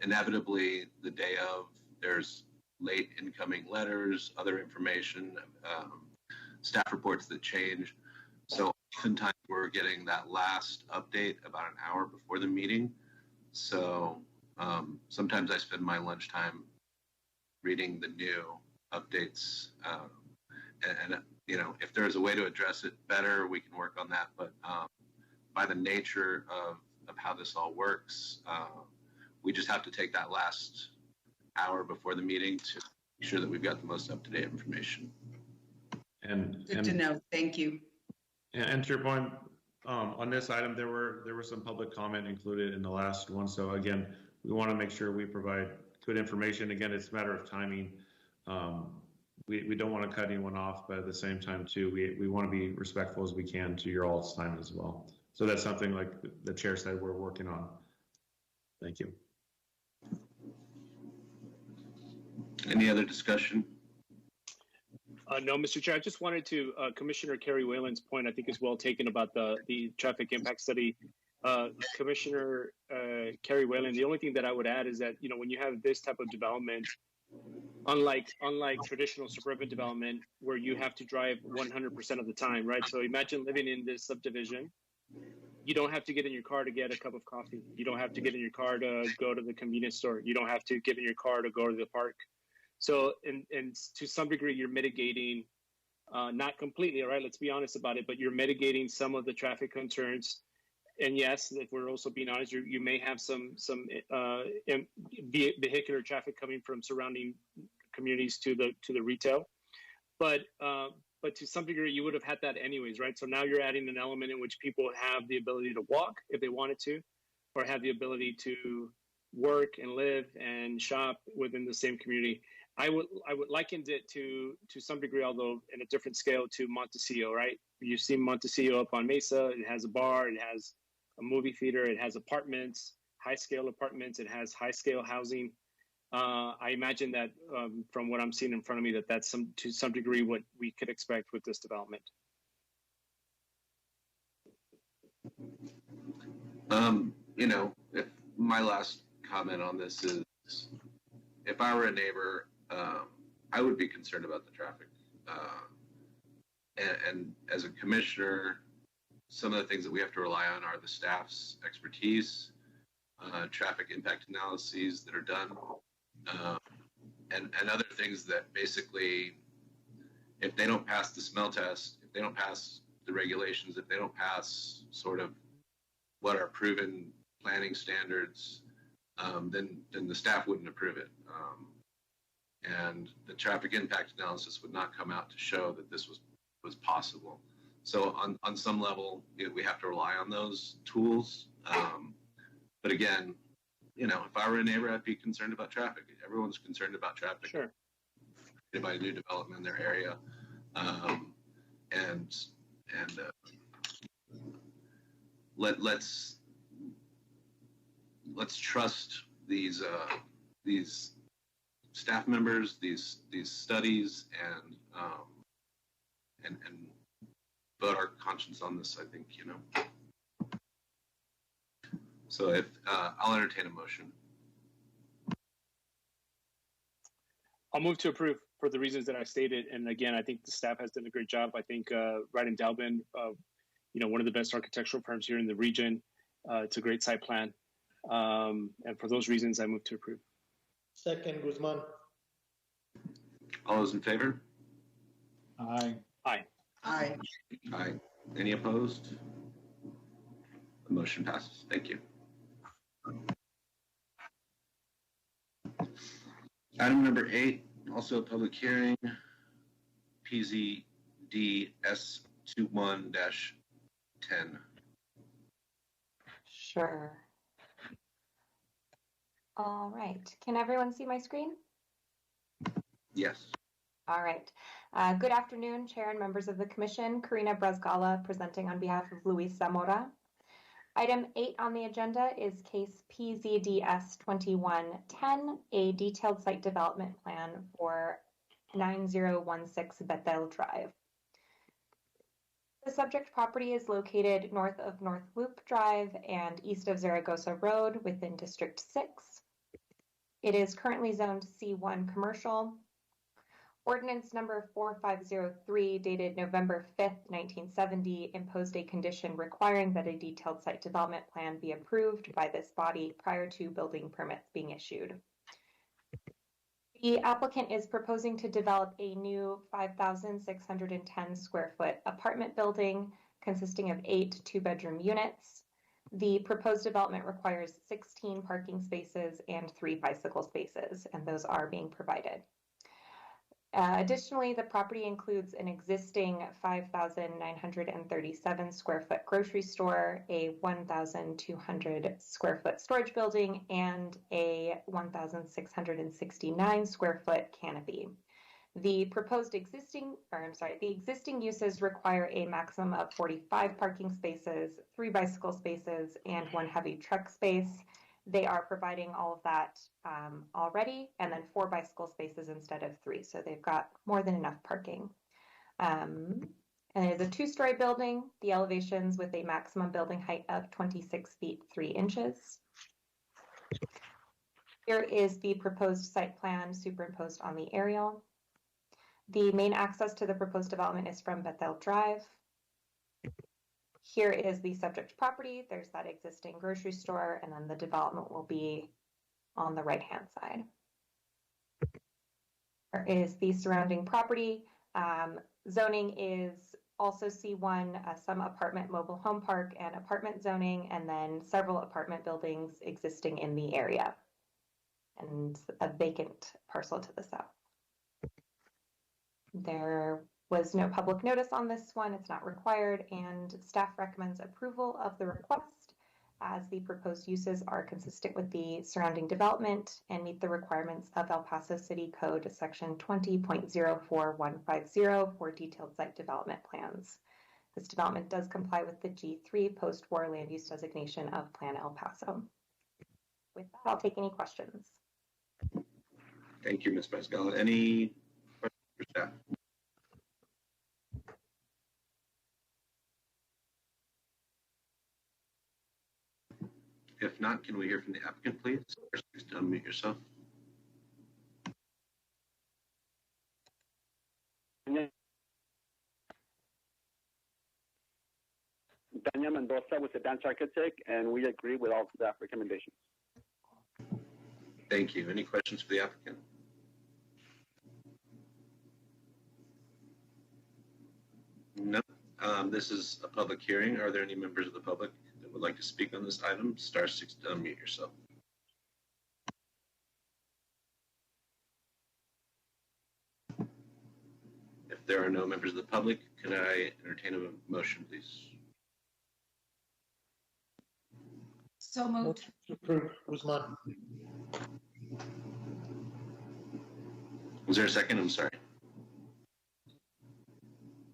inevitably the day of, there's late incoming letters, other information, staff reports that change. So oftentimes we're getting that last update about an hour before the meeting. So sometimes I spend my lunchtime reading the new updates, and you know, if there's a way to address it better, we can work on that. But by the nature of how this all works, we just have to take that last hour before the meeting to make sure that we've got the most up-to-date information. Good to know. Thank you. And to your point, on this item, there were some public comment included in the last one. So again, we want to make sure we provide good information. Again, it's a matter of timing. We don't want to cut anyone off, but at the same time too, we want to be respectful as we can to your all's time as well. So that's something like the chair said we're working on. Thank you. Any other discussion? No, Mr. Chair, I just wanted to, Commissioner Kerry Whalen's point, I think is well taken about the traffic impact study. Commissioner Kerry Whalen, the only thing that I would add is that, you know, when you have this type of development, unlike traditional suburban development where you have to drive 100% of the time, right? So imagine living in this subdivision. You don't have to get in your car to get a cup of coffee. You don't have to get in your car to go to the convenience store. You don't have to get in your car to go to the park. So, and to some degree, you're mitigating, not completely, all right, let's be honest about it, but you're mitigating some of the traffic concerns. And yes, if we're also being honest, you may have some vehicular traffic coming from surrounding communities to the retail, but to some degree, you would have had that anyways, right? So now you're adding an element in which people have the ability to walk if they wanted to, or have the ability to work and live and shop within the same community. I would liken it to some degree, although in a different scale, to Montecillo, right? You've seen Montecillo up on Mesa. It has a bar, it has a movie theater, it has apartments, high-scale apartments, it has high-scale housing. I imagine that from what I'm seeing in front of me, that's to some degree what we could expect with this development. You know, if my last comment on this is, if I were a neighbor, I would be concerned about the traffic. And as a commissioner, some of the things that we have to rely on are the staff's expertise, traffic impact analyses that are done, and other things that basically, if they don't pass the smell test, if they don't pass the regulations, if they don't pass sort of what are proven planning standards, then the staff wouldn't approve it. And the traffic impact analysis would not come out to show that this was possible. So on some level, we have to rely on those tools. But again, you know, if I were a neighbor, I'd be concerned about traffic. Everyone's concerned about traffic. Sure. By new development in their area, let's trust these staff members, these studies, and vote our conscience on this. I think, you know. So if I'll entertain a motion. I'll move to approve for the reasons that I stated. And again, I think the staff has done a great job. I think Wright and Dalbin, you know, one of the best architectural firms here in the region. It's a great site plan. And for those reasons, I move to approve. Second, Guzman. All those in favor? Aye. Aye. Aye. Aye. Any opposed? The motion passes. Thank you. Item number 8, also a public hearing, PZD S21-10. Sure. All right. Can everyone see my screen? Yes. All right. Good afternoon, Chair and members of the Commission. Karina Brazgala presenting on behalf of Luis Zamora. Item 8 on the agenda is case PZDS 2110, a detailed site development plan for 9016 Bethel Drive. The subject property is located north of North Loop Drive and east of Zaragoza Road within District 6. It is currently zoned C1 commercial. Ordinance number 4503, dated November 5th, 1970, imposed a condition requiring that a detailed site development plan be approved by this body prior to building permits being issued. The applicant is proposing to develop a new 5,610 square foot apartment building consisting of 8 two-bedroom units. The proposed development requires 16 parking spaces and 3 bicycle spaces, and those are being provided. Additionally, the property includes an existing 5,937 square foot grocery store, a 1,200 square foot storage building, and a 1,669 square foot canopy. The existing uses require a maximum of 45 parking spaces, 3 bicycle spaces, and 1 heavy truck space. They are providing all of that already, and then 4 bicycle spaces instead of 3. So they've got more than enough parking. And it is a 2-story building, the elevations with a maximum building height of 26 feet 3 inches. Here is the proposed site plan superimposed on the aerial. The main access to the proposed development is from Bethel Drive. Here is the subject property. There's that existing grocery store, and then the development will be on the right-hand side. There is the surrounding property. Zoning is also C1, some apartment mobile home park and apartment zoning, and then several apartment buildings existing in the area, and a vacant parcel to the south. There was no public notice on this one. It's not required, and staff recommends approval of the request as the proposed uses are consistent with the surrounding development and meet the requirements of El Paso City Code Section 20.04150 for detailed site development plans. This development does comply with the G3 post-war land use designation of Plan El Paso. With that, I'll take any questions. Thank you, Ms. Brasgala. Any questions for staff? If not, can we hear from the applicant, please? First, unmute yourself. Daniel Mendoza with Advanced Architect, and we agree with all staff recommendations. Thank you. Any questions for the applicant? No. This is a public hearing. Are there any members of the public that would like to speak on this item? Star 6 to unmute yourself. If there are no members of the public, can I entertain a motion, please? So moved. Approved. Guzman. Was there a second? I'm sorry.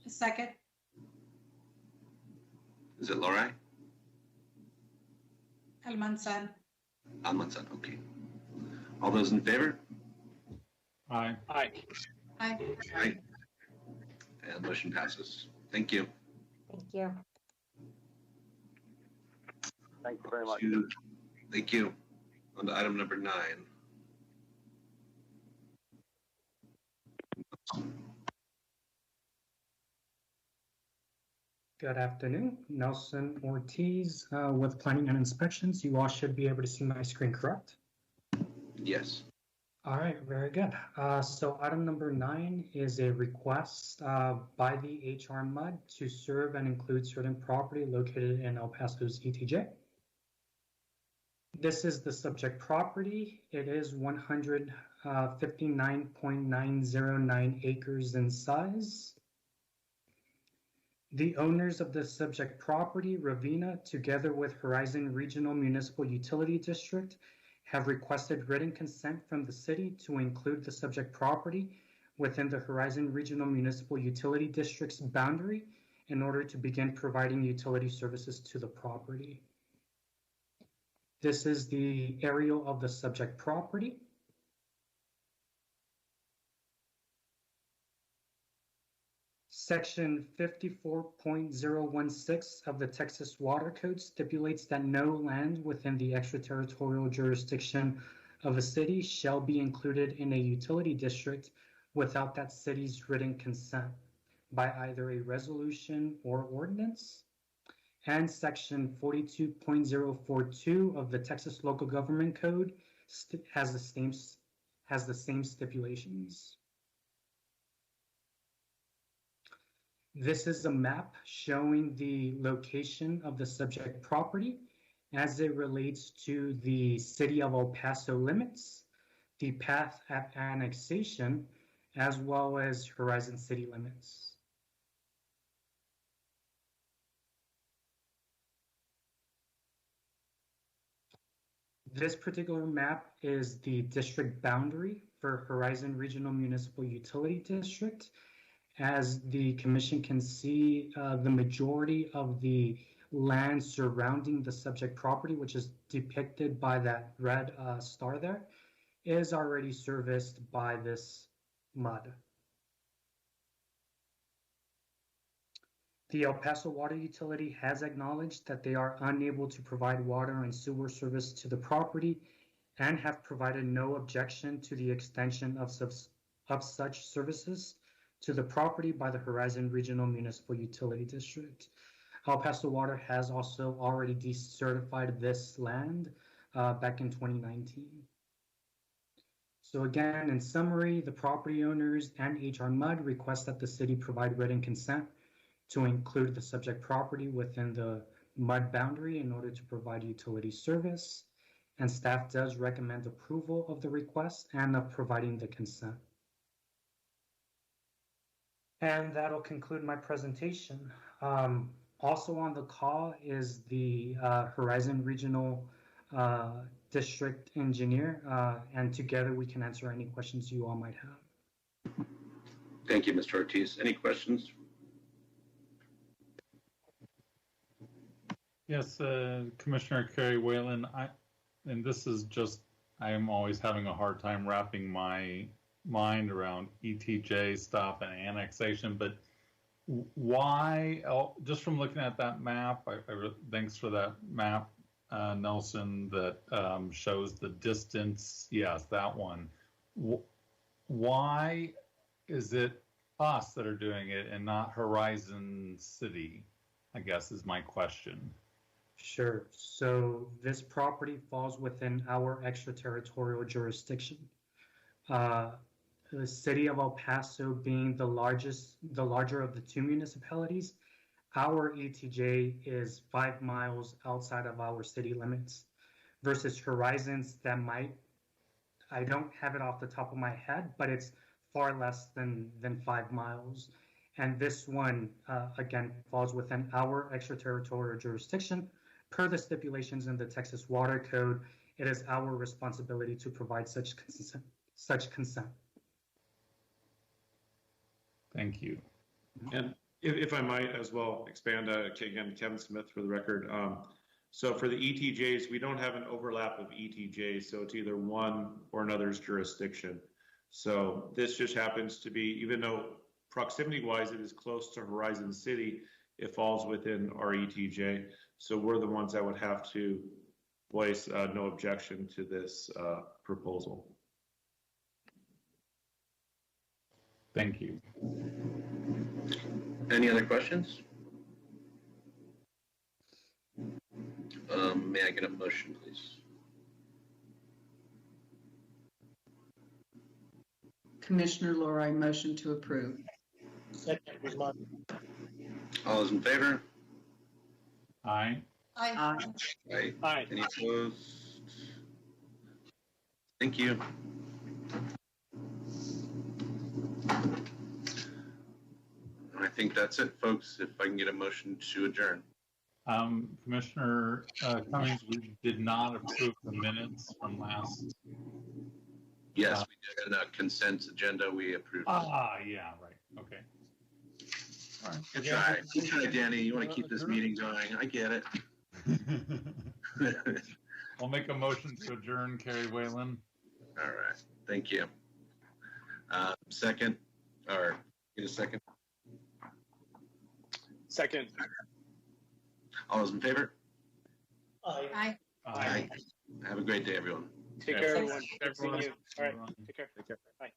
A second. Is it Lorai? Almanzan. Almanzan, okay. All those in favor? Aye. Aye. Aye. Aye. And motion passes. Thank you. Thank you. Thank you very much. Thank you. On to item number 9. Good afternoon, Nelson Ortiz with Planning and Inspections. You all should be able to see my screen, correct? Yes. All right, very good. So item number 9 is a request by the HR MUD to serve and include certain property located in El Paso's ETJ. This is the subject property. It is 159.909 acres in size. The owners of the subject property, Ravina, together with Horizon Regional Municipal Utility District, have requested written consent from the city to include the subject property within the Horizon Regional Municipal Utility District's boundary in order to begin providing utility services to the property. This is the aerial of the subject property. Section 54.016 of the Texas Water Code stipulates that no land within the extraterritorial jurisdiction of a city shall be included in a utility district without that city's written consent by either a resolution or ordinance. And Section 42.042 of the Texas Local Government Code has the same stipulations. This is a map showing the location of the subject property as it relates to the City of El Paso limits, the path at annexation, as well as Horizon City limits. This particular map is the district boundary for Horizon Regional Municipal Utility District. As the commission can see, the majority of the land surrounding the subject property, which is depicted by that red star there, is already serviced by this mud. The El Paso Water Utility has acknowledged that they are unable to provide water and sewer service to the property and have provided no objection to the extension of such services to the property by the Horizon Regional Municipal Utility District. El Paso Water has also already decertified this land back in 2019. So again, in summary, the property owners and HR MUD request that the city provide written consent to include the subject property within the MUD boundary in order to provide utility service. And staff does recommend approval of the request and of providing the consent. And that'll conclude my presentation. Also on the call is the Horizon Regional District Engineer, and together we can answer any questions you all might have. Thank you, Mr. Ortiz. Any questions? Yes, Commissioner Kerry Whalen, and this is just, I am always having a hard time wrapping my mind around ETJ stuff and annexation, but why, just from looking at that map, thanks for that map, Nelson, that shows the distance. Yes, that one. Why is it us that are doing it and not Horizon City, I guess is my question. Sure. So this property falls within our extraterritorial jurisdiction. The city of El Paso being the larger of the two municipalities, our ETJ is 5 miles outside of our city limits versus Horizons that I don't have it off the top of my head, but it's far less than 5 miles. And this one, again, falls within our extraterritorial jurisdiction. Per the stipulations in the Texas Water Code, it is our responsibility to provide such consent. Thank you. And if I might as well expand, again, Kevin Smith for the record. So for the ETJs, we don't have an overlap of ETJs, so it's either one or another's jurisdiction. So this just happens to be, even though proximity-wise it is close to Horizon City, it falls within our ETJ. So we're the ones that would have to voice no objection to this proposal. Thank you. Any other questions? May I get a motion, please? Commissioner Lori, motion to approve. Second, Guzman. All those in favor? Aye. Aye. Aye. Aye. Any opposed? Thank you. I think that's it, folks. If I can get a motion to adjourn. Commissioner Cummings, we did not approve the minutes from last. Yes, we did. In a consent agenda, we approved. Yeah, right. Okay. All right. Good try. Good try, Danny. You want to keep this meeting going. I get it. I'll make a motion to adjourn, Kerry Whalen. All right. Thank you. Second, or get a second. Second. All those in favor? Aye. Aye. Aye. Have a great day, everyone. Take care, everyone. Good seeing you. All right. Take care. Take care. Bye.